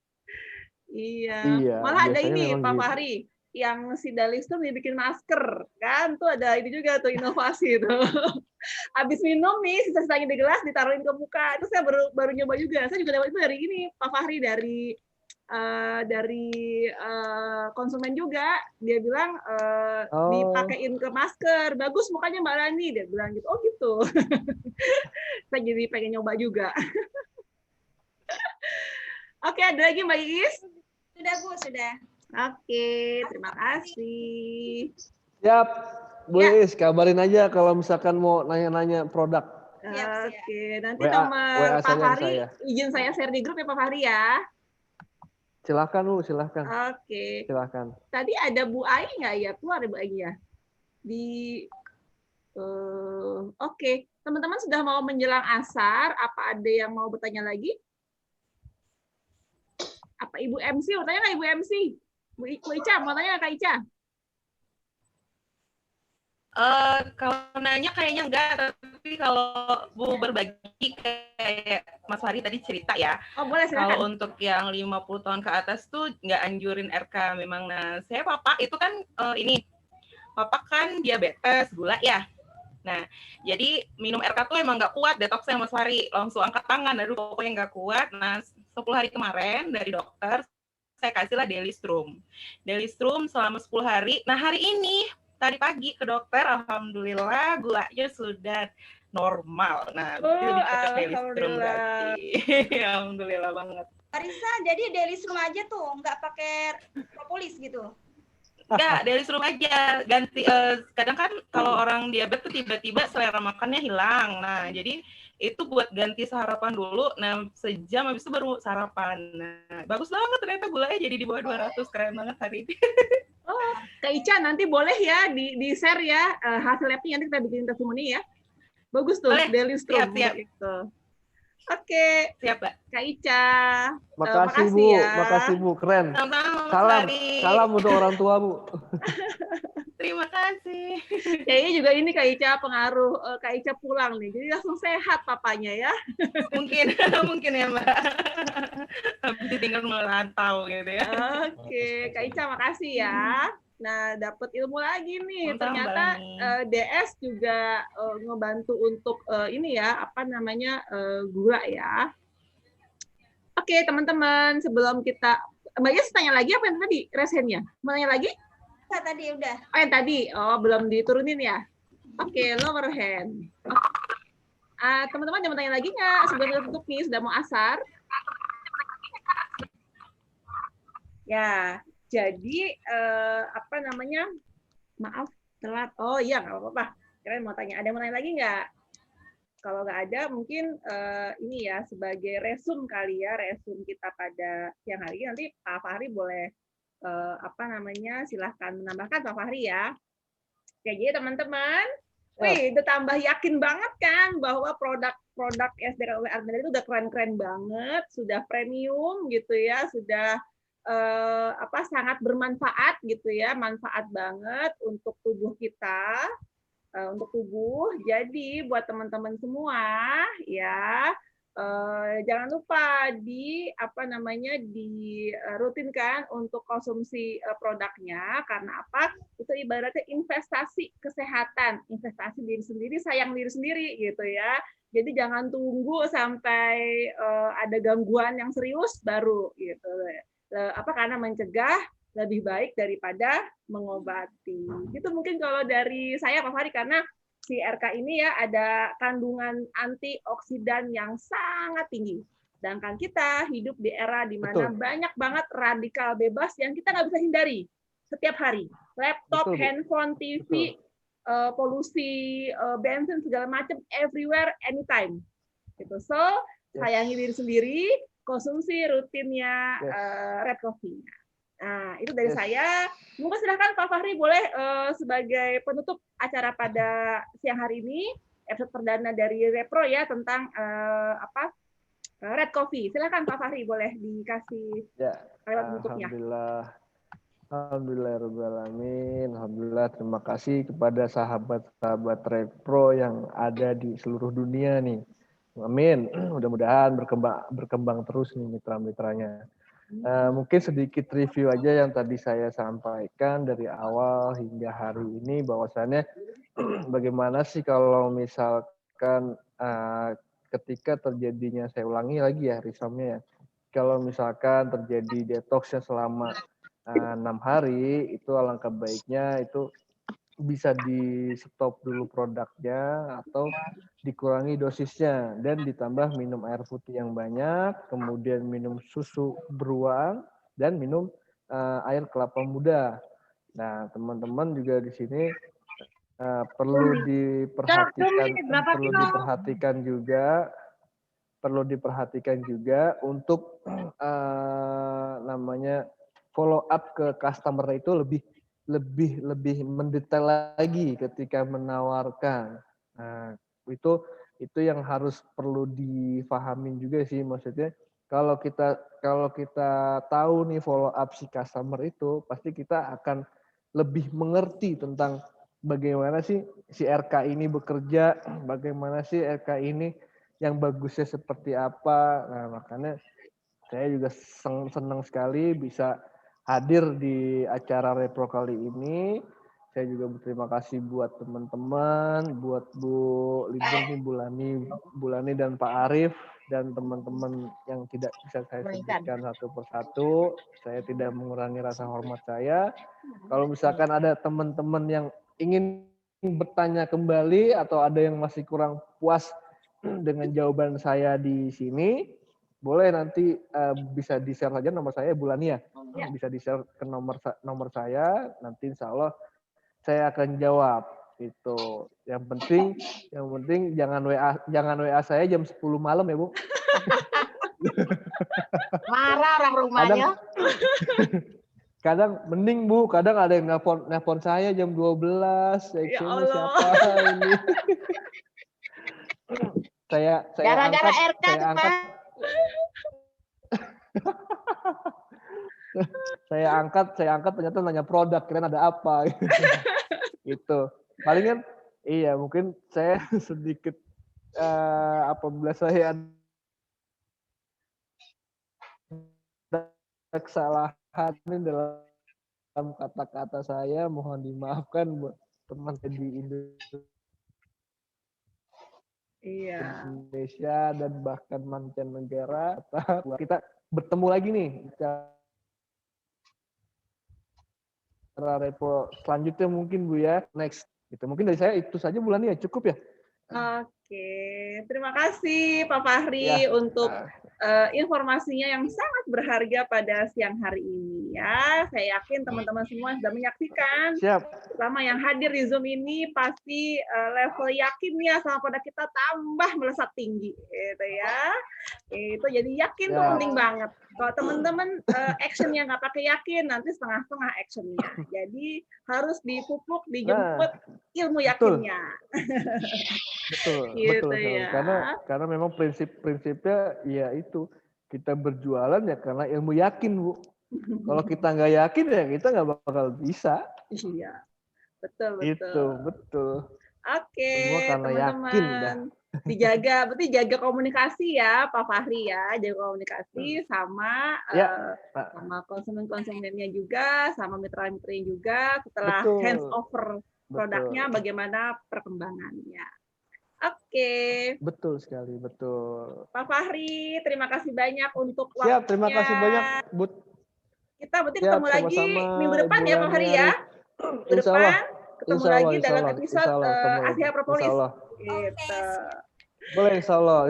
Iya. Malah ada ini Pak Fahri, yang si Dalistum dibikin masker kan, tuh ada ini juga tuh inovasi itu. Habis minum nih sisa-sisanya di gelas ditaruhin ke muka. Itu saya baru nyoba juga. Saya juga dapat itu dari ini Pak Fahri, dari konsumen juga. Dia bilang dipakein ke masker, bagus mukanya Mbak Rani, dia bilang gitu. Oh gitu. Saya jadi pengen nyoba juga. Oke, ada lagi Mbak Iis? Sudah Bu, sudah. Oke, terima kasih. Siap, Bu Iis, kabarin aja kalau misalkan mau nanya-nanya produk. Oke, nanti nomor Pak Fahri, izin saya share di grup ya Pak Fahri ya. Silahkan Bu, silahkan. Oke. Silahkan. Tadi ada Bu Ai nggak ya? Keluar Bu Ai ya? Oke, teman-teman sudah mau menjelang asar. Apa ada yang mau bertanya lagi? Apa Ibu MC? Mau tanya nggak Ibu MC? Bu Ica, mau tanya nggak Kak Ica? Kalau nanya kayaknya enggak, tapi Tapi kalau Bu berbagi kayak Mas Fahri tadi cerita ya. Oh boleh silakan. Kalau untuk yang 50 tahun ke atas tuh nggak anjurin RK memang. Nah, saya papa itu kan papa kan diabetes, gula ya. Nah, jadi minum RK tuh emang nggak kuat detoksnya Mas Fahri. Langsung angkat tangan, aduh pokoknya nggak kuat. Nah, 10 hari kemarin dari dokter, saya kasihlah Delistrum. Delistrum selama 10 hari. Nah, hari ini, tadi pagi ke dokter, alhamdulillah gulanya sudah normal. Nah, lebih cocok Delistrum berarti. Alhamdulillah banget. Marisa, jadi Delistrum aja tuh, nggak pakai propolis gitu? Enggak, Delistrum aja. Ganti kadang kan kalau orang diabetes tuh tiba-tiba selera makannya hilang. Nah, jadi itu buat ganti sarapan dulu. Nah, sejam habis itu baru sarapan. Nah, bagus banget ternyata gulanya jadi di bawah 200. Keren banget hari ini. Oh, Kak Ica nanti boleh ya di-share ya hasil labnya, nanti kita bikin testimoni ya. Bagus tuh, Delistrum. Siap. Gitu. Oke, siap, Mbak. Kak Ica. Makasih Bu, ya. makasih Bu, keren. Salam untuk orang tua Bu. Terima kasih. Kayaknya juga ini Kak Ica pengaruh Kak Ica pulang nih, jadi langsung sehat papanya ya. Mungkin ya Mbak. Habis tinggal merantau gitu ya. Oke, Kak Ica makasih ya. Nah, dapat ilmu lagi nih. Ternyata DS juga ngebantu untuk ini ya, apa namanya, gula ya. Oke, teman-teman, sebelum kita Mbak Yes tanya lagi apa yang tadi resennya? Mau tanya lagi? Tadi udah. Oh, yang tadi. Oh, belum diturunin ya. Oke, lower hand. Teman-teman mau tanya lagi nggak? Sebelum kita tutup nih, sudah mau asar. Ya. Jadi apa namanya? Maaf telat. Oh iya nggak apa-apa. Kalian mau tanya? Ada yang mau tanya lagi nggak? Kalau nggak ada, mungkin ini ya sebagai resum kali ya, resum kita pada siang hari ini. Nanti Pak Fahri boleh apa namanya? Silahkan menambahkan Pak Fahri ya. Oke, jadi teman-teman, wih, udah tambah yakin banget kan bahwa produk SDKW Armada itu udah keren-keren banget, sudah premium gitu ya, sudah sangat bermanfaat gitu ya, manfaat banget untuk tubuh kita, untuk tubuh. Jadi buat teman-teman semua ya, jangan lupa dirutinkan untuk konsumsi produknya. Karena apa? Itu ibaratnya investasi kesehatan, investasi diri sendiri, sayang diri sendiri gitu ya. Jadi jangan tunggu sampai ada gangguan yang serius baru gitu. Karena mencegah lebih baik daripada mengobati. Gitu mungkin kalau dari saya Pak Fahri, karena si RK ini ya ada kandungan antioksidan yang sangat tinggi. Sedangkan kita hidup di era di mana banyak banget radikal bebas yang kita nggak bisa hindari setiap hari. Laptop, handphone, TV, polusi, bensin segala macam everywhere, anytime. Gitu. So sayangi diri sendiri. Konsumsi rutinnya Red Coffee. Nah, itu dari saya. Mungkin silahkan Pak Fahri boleh sebagai penutup acara pada siang hari ini, episode perdana dari Repro ya, tentang Red Coffee. Silahkan Pak Fahri boleh dikasih kalimat penutupnya. Alhamdulillah, terima kasih kepada sahabat-sahabat Repro yang ada di seluruh dunia nih. Amin. Mudah-mudahan berkembang terus nih mitra-mitranya. Mungkin sedikit review aja yang tadi saya sampaikan dari awal hingga hari ini, bahwasannya bagaimana sih kalau misalkan ketika terjadinya, saya ulangi lagi ya resumnya ya, kalau misalkan terjadi detoxnya selama 6 hari, itu alangkah baiknya itu bisa di stop dulu produknya atau dikurangi dosisnya dan ditambah minum air putih yang banyak, kemudian minum susu beruang dan minum air kelapa muda. Nah, teman-teman juga di sini perlu diperhatikan juga untuk namanya follow up ke customer itu lebih mendetail lagi ketika menawarkan. Nah, itu yang harus perlu difahamin juga sih, maksudnya kalau kita tahu nih follow up si customer itu, pasti kita akan lebih mengerti tentang bagaimana sih si RK ini bekerja, bagaimana sih RK ini yang bagusnya seperti apa. Nah, makanya saya juga senang sekali bisa hadir di acara Repro kali ini. Saya juga berterima kasih buat teman-teman, buat Bu Lidun nih, Bu Lani dan Pak Arief, dan teman-teman yang tidak bisa saya sebutkan satu persatu. Saya tidak mengurangi rasa hormat saya. Kalau misalkan ada teman-teman yang ingin bertanya kembali atau ada yang masih kurang puas dengan jawaban saya di sini, boleh nanti bisa di-share saja nomor saya, Bu Lani ya. Bisa di-share ke nomor saya, nanti insya Allah saya akan jawab. Itu. Yang penting jangan WA saya jam 10 malam ya, Bu. Marah orang rumahnya. Kadang mending Bu, kadang ada yang nelpon saya jam 12, saya siapa ini. saya Gara-gara angkat, RK saya angkat. saya angkat ternyata nanya produk, kirain ada apa. Gitu. Palingan iya mungkin saya sedikit apabila saya ada kesalahan dalam kata-kata saya, mohon dimaafkan buat teman di Indonesia dan bahkan mancanegara. Kita bertemu lagi nih cara Repro selanjutnya mungkin Bu ya, next. Itu mungkin dari saya itu saja bulan ini ya, cukup ya. Oke, terima kasih Pak Fahri untuk informasinya yang sangat berharga pada siang hari ini ya. Saya yakin teman-teman semua sudah menyaksikan. Siap. Terutama yang hadir di Zoom ini pasti level yakinnya sama pada kita tambah melesat tinggi gitu ya. Itu jadi yakin tuh penting banget. Kalau teman-teman actionnya nggak pakai yakin, nanti setengah-setengah actionnya. Jadi harus dipupuk, dijemput ilmu yakinnya. Betul, gitu betul. Ya. Karena memang prinsipnya ya itu, kita berjualan ya karena ilmu yakin, Bu. Kalau kita nggak yakin ya kita nggak bakal bisa. Iya, betul. Itu betul. Oke, teman-teman. Dijaga, berarti jaga komunikasi ya, Pak Fahri ya, jaga komunikasi sama sama konsumennya juga, sama mitra-mitranya juga. Setelah hands over produknya, bagaimana perkembangannya. Oke. Betul sekali, betul. Pak Fahri, terima kasih banyak untuk waktunya. Siap, terima kasih banyak, Bu. Kita berarti ketemu lagi minggu depan ya, Pak Fahri ya. Minggu depan ketemu lagi dalam episode Asia Propolis. Gitu. Boleh, insya Allah.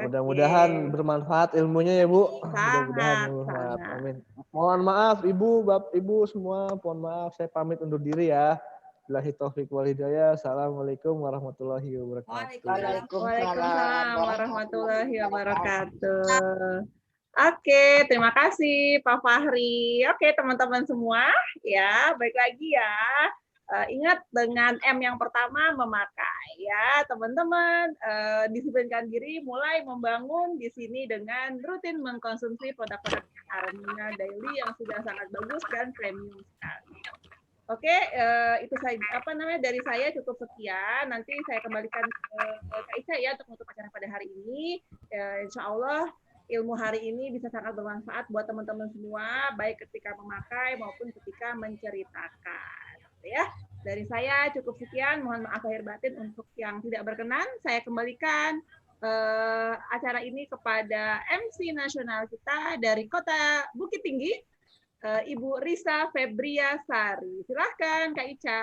Mudah-mudahan bermanfaat ilmunya ya, Bu. Mudah-mudahan bermanfaat. Amin. Mohon maaf, Ibu semua. Mohon maaf, saya pamit undur diri ya. Billahi taufiq wal hidayah. Assalamualaikum warahmatullahi wabarakatuh. Waalaikumsalam warahmatullahi wabarakatuh. Oke, terima kasih Pak Fahri. Oke, teman-teman semua, ya, baik lagi ya. Ingat dengan M yang pertama, memakai ya, teman-teman. Disiplinkan diri, mulai membangun di sini dengan rutin mengkonsumsi produk-produk Armina Daily yang sudah sangat bagus dan premium sekali. Oke, itu saja dari saya cukup sekian. Nanti saya kembalikan ke Kak Ica ya untuk menutup acara pada hari ini. Insya Allah ilmu hari ini bisa sangat bermanfaat buat teman-teman semua, baik ketika memakai maupun ketika menceritakan. Ya, dari saya cukup sekian. Mohon maaf lahir batin untuk yang tidak berkenan. Saya kembalikan acara ini kepada MC nasional kita dari Kota Bukit Tinggi, Ibu Risa Febria Sari. Silahkan Kak Ica.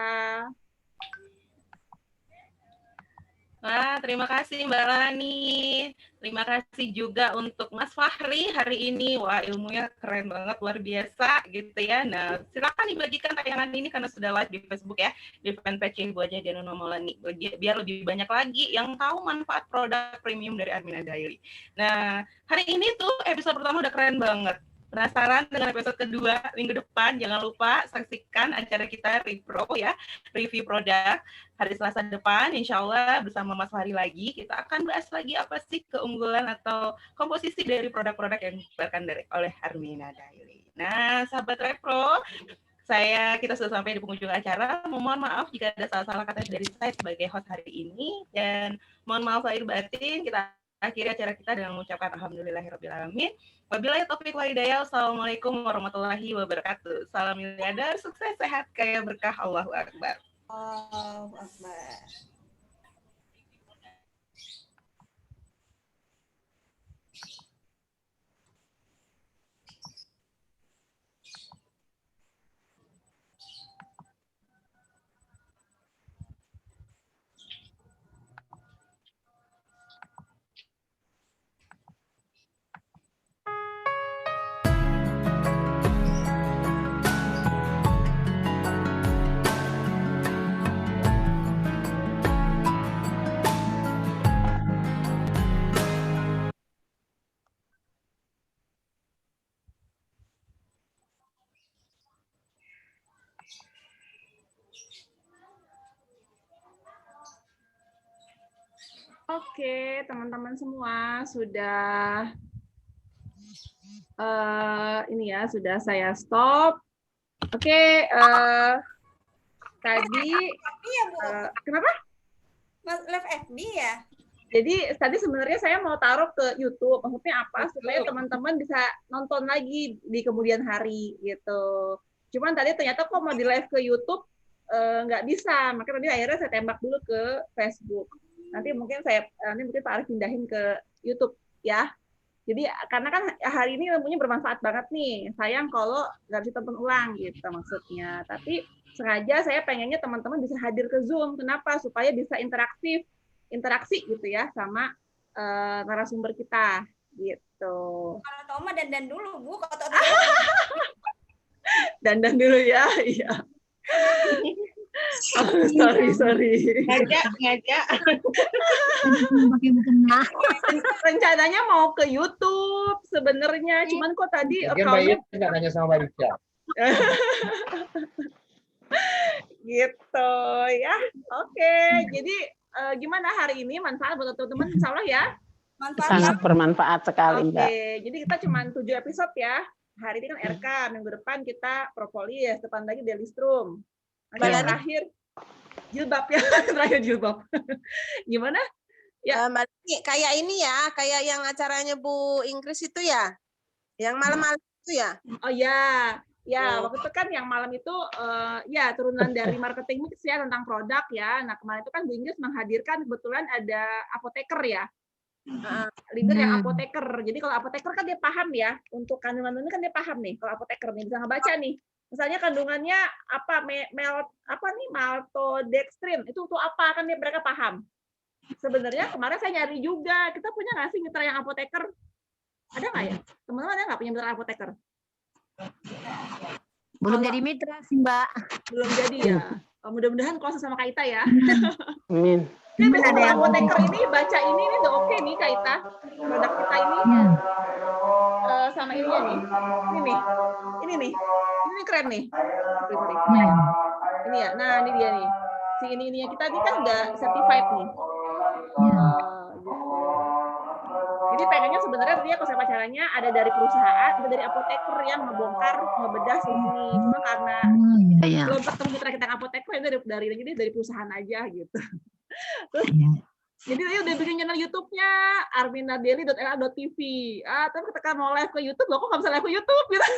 Wah, terima kasih Mbak Lani. Terima kasih juga untuk Mas Fahri hari ini. Wah, ilmunya keren banget, luar biasa gitu ya. Nah, silakan dibagikan tayangan ini karena sudah live di Facebook ya, di fanpage Ibu Haja Januna Maulani. Biar lebih banyak lagi yang tahu manfaat produk premium dari Armina Daily. Nah, hari ini tuh episode pertama udah keren banget. Penasaran dengan episode kedua minggu depan? Jangan lupa saksikan acara kita Repro ya, review produk hari Selasa depan. Insya Allah bersama Mas Fahri lagi kita akan bahas lagi apa sih keunggulan atau komposisi dari produk-produk yang dikeluarkan oleh Armina Daily. Nah, sahabat Repro, kita sudah sampai di penghujung acara. Mohon maaf jika ada salah-salah kata dari saya sebagai host hari ini, dan mohon maaf lahir batin. Kita akhiri acara kita dengan mengucapkan alhamdulillahirrabbilalamin. Wabillahi taufiq wal hidayah. Wassalamualaikum warahmatullahi wabarakatuh. Salam miliarder, sukses, sehat, kaya, berkah. Allahu Akbar. Allahu Akbar. Oke, teman-teman semua sudah ini ya, sudah saya stop. Oke, tadi Iya, Bu. kenapa? Live FB ya? Jadi tadi sebenarnya saya mau taruh ke YouTube. Maksudnya apa? Supaya teman-teman bisa nonton lagi di kemudian hari gitu. Cuman tadi ternyata kok mau di live ke YouTube nggak bisa. Makanya tadi akhirnya saya tembak dulu ke Facebook. Nanti mungkin Pak Arif pindahin ke YouTube ya. Jadi karena kan hari ini ilmunya bermanfaat banget nih. Sayang kalau nggak bisa tonton ulang gitu maksudnya. Tapi sengaja saya pengennya teman-teman bisa hadir ke Zoom. Kenapa? Supaya bisa interaksi gitu ya sama narasumber kita gitu. Kalau Toma dandan dulu, Bu. Dandan dulu ya. Iya. Sorry. Ngajak. Rencananya mau ke YouTube sebenarnya, cuman kok tadi account-nya nggak nanya sama Mbak Rica. Gitu ya. Oke, jadi gimana hari ini manfaat buat teman-teman? Insya Allah ya. Sangat bermanfaat sekali, Mbak. Oke, jadi kita cuma 7 episode ya. Hari ini kan RK, minggu depan kita propolis, depan lagi Delistrum. Yang terakhir jilbab ya, terakhir jilbab. Gimana? Ya, Mbak Lini, kayak ini ya, kayak yang acaranya Bu Inggris itu ya, yang malam-malam itu ya. Oh ya, waktu itu kan yang malam itu ya turunan dari marketing mix ya tentang produk ya. Nah kemarin itu kan Bu Inggris menghadirkan kebetulan ada apoteker ya, leader yang apoteker. Jadi kalau apoteker kan dia paham ya, untuk kandungan ini kan dia paham nih. Kalau apoteker nih bisa ngebaca nih. Misalnya kandungannya apa maltodextrin itu untuk apa kan mereka paham. Sebenarnya kemarin saya nyari juga, kita punya nggak sih mitra yang apoteker? Ada nggak ya? Teman-teman ada nggak punya mitra apoteker? Belum jadi mitra sih, Mbak. Belum jadi ya. Mudah-mudahan kuasa sama Kak Ita ya. Amin. Ini besok apoteker ini baca ini udah oke nih Kak Ita. Produk kita ini sama ininya nih. Ini nih keren nih. Ini ya. Nah ini dia nih. Si ininya kita ini kan udah certified nih. Gitu. Jadi pengennya sebenarnya dia konsep acaranya ada dari perusahaan, ada dari apoteker yang ngebedah sini. Cuma karena belum ketemu mitra kita apoteker, itu dari perusahaan aja gitu. Terus jadi dia udah bikin channel YouTube-nya arminadeli.la.tv. Tapi ketika mau live ke YouTube, loh kok nggak bisa live ke YouTube gitu.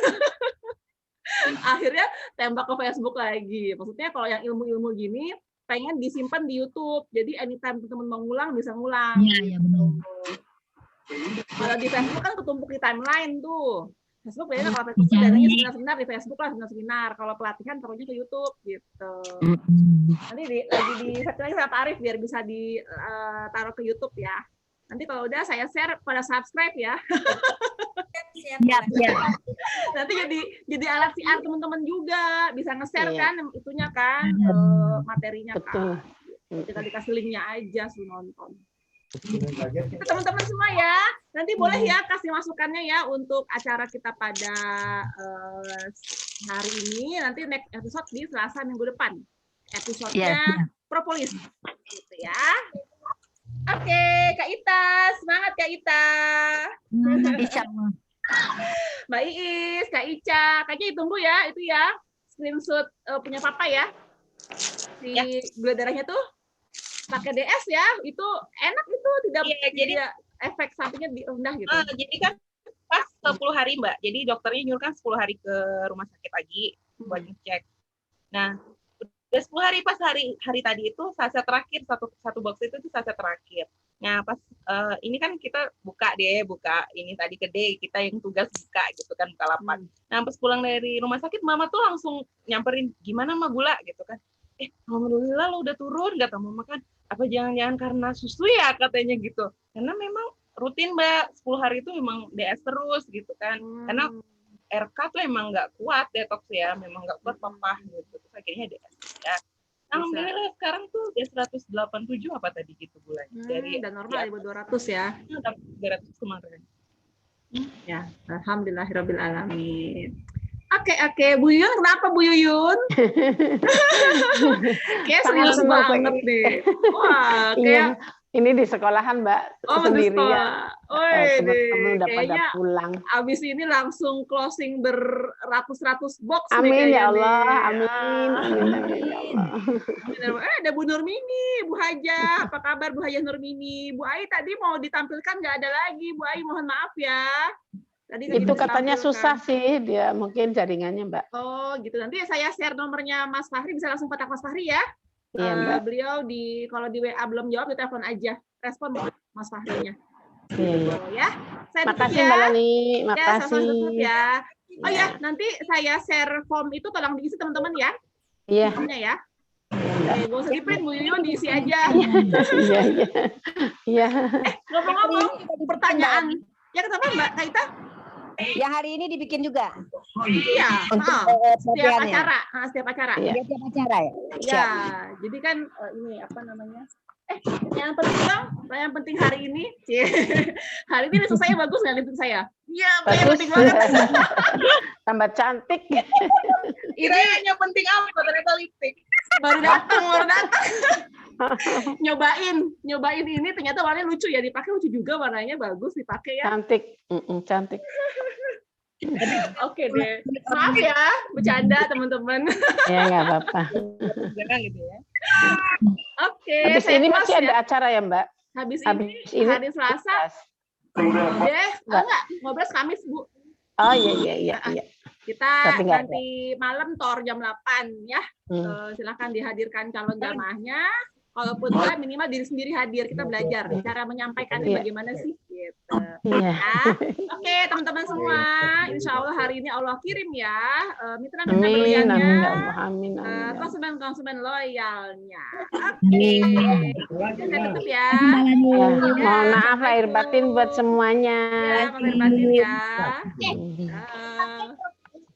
Akhirnya tembak ke Facebook lagi. Maksudnya kalau yang ilmu-ilmu gini pengen disimpan di YouTube. Jadi anytime teman-teman mau ngulang bisa ngulang. Iya, benar. Kalau di Facebook kan ketumpuk di timeline tuh. Facebook beda, kalau Facebook sebenarnya seminar-seminar di Facebook lah, seminar. Kalau pelatihan taruhnya ke YouTube gitu. Nanti lagi di set lagi sama Pak Arif biar bisa ditaruh ke YouTube ya. Nanti kalau udah saya share pada subscribe ya. Siap. Nanti jadi alat siar teman-teman juga, bisa nge-share kan itunya kan materinya kan. Kita dikasih linknya aja suruh nonton. Teman-teman semua ya, nanti boleh ya kasih masukannya ya untuk acara kita pada hari ini. Nanti next episode di Selasa minggu depan. Episodenya propolis, gitu ya. Oke, Kak Ita, semangat Kak Ita. Mbak Iis, Kak Ica, Kak Ica tunggu ya, itu ya. screenshot punya papa ya. Si gula darahnya tuh pakai DS ya, itu enak itu tidak jadi efek sampingnya rendah gitu. Jadi kan pas 10 hari Mbak, jadi dokternya nyuruhkan 10 hari ke rumah sakit lagi buat ngecek. Nah, udah 10 hari, pas hari tadi itu saset terakhir, satu box itu saset terakhir. Nah, pas ini kan kita buka ini tadi ke D, kita yang tugas buka gitu kan, buka lapak. Nah, pas pulang dari rumah sakit, mama tuh langsung nyamperin, gimana mah gula gitu kan. Alhamdulillah lo udah turun, kata mama kan. Apa jangan-jangan karena susu ya katanya gitu. Karena memang rutin Mbak, 10 hari itu memang DS terus gitu kan. Karena RK tuh emang nggak kuat detox ya, memang nggak kuat papa gitu. Terus akhirnya DS ya. Alhamdulillah sekarang tuh dia 187 apa tadi gitu bulannya. Dari dan normal 1.200 ya. 300 kemarin. Ya, alhamdulillahirabbil alamin. Oke, Bu Yuyun, kenapa Bu Yuyun? Kayak serius banget deh. Wah, kayak ini di sekolahan Mbak sendirian. Teman-teman udah pada pulang. Abis ini langsung closing beratus-ratus box. Amin nih, ya Allah, nih. amin ya Allah. Ada Bu Nurmini, Bu Haja, apa kabar Bu Haja Nurmini? Bu Ai tadi mau ditampilkan nggak ada lagi, Bu Ai mohon maaf ya. Tadi itu katanya susah sih, dia mungkin jaringannya Mbak. Oh gitu, nanti saya share nomornya Mas Fahri, bisa langsung kontak Mas Fahri ya. Iya, Mbak. Beliau kalau di WA belum jawab, di telepon aja, respon Mas Fahrinya. Iya. Ya, saya makasih ya. Mbak Lani, makasih. Ya, oh ya, nanti saya share form itu, tolong diisi teman-teman ya. Iya. Formnya ya. Oke, gak usah di-print, Bu Yuyun diisi aja. Iya. Ngomong-ngomong, pertanyaan. Ya kenapa Mbak Kaita? Yang hari ini dibikin juga. Iya. Setiap acara. Setiap acara. Ya. Setiap acara ya. Ya, jadi kan ini apa namanya? Yang penting hari ini. Hari ini lipstick saya bagus nggak lipstick saya? Iya, penting banget. Tambah cantik. Ini yang penting apa? Ternyata lipstick. Baru datang. nyobain ini ternyata warnanya lucu ya, dipakai lucu juga, warnanya bagus dipakai ya. Cantik. Cantik. Oke deh. Maaf ya, bercanda teman-teman. Ya nggak apa-apa. Gitu ya. Oke. Habis ini masih ada acara ya Mbak? Habis ini hari Selasa. Ngobrol Kamis Bu. Oh iya. Kita nanti malam tor jam 8 ya. Silakan dihadirkan calon jamaahnya. Kalaupun enggak, minimal diri sendiri hadir, kita belajar cara menyampaikannya bagaimana sih gitu. Oke, teman-teman semua, insya Allah hari ini Allah kirim ya mitra-mitra berliannya, konsumen loyalnya. Oke, saya tutup ya. Mohon maaf lahir batin buat semuanya. Ya, lahir batin ya.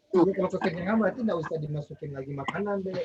Kalau kekenyang berarti nggak usah dimasukin lagi makanan deh.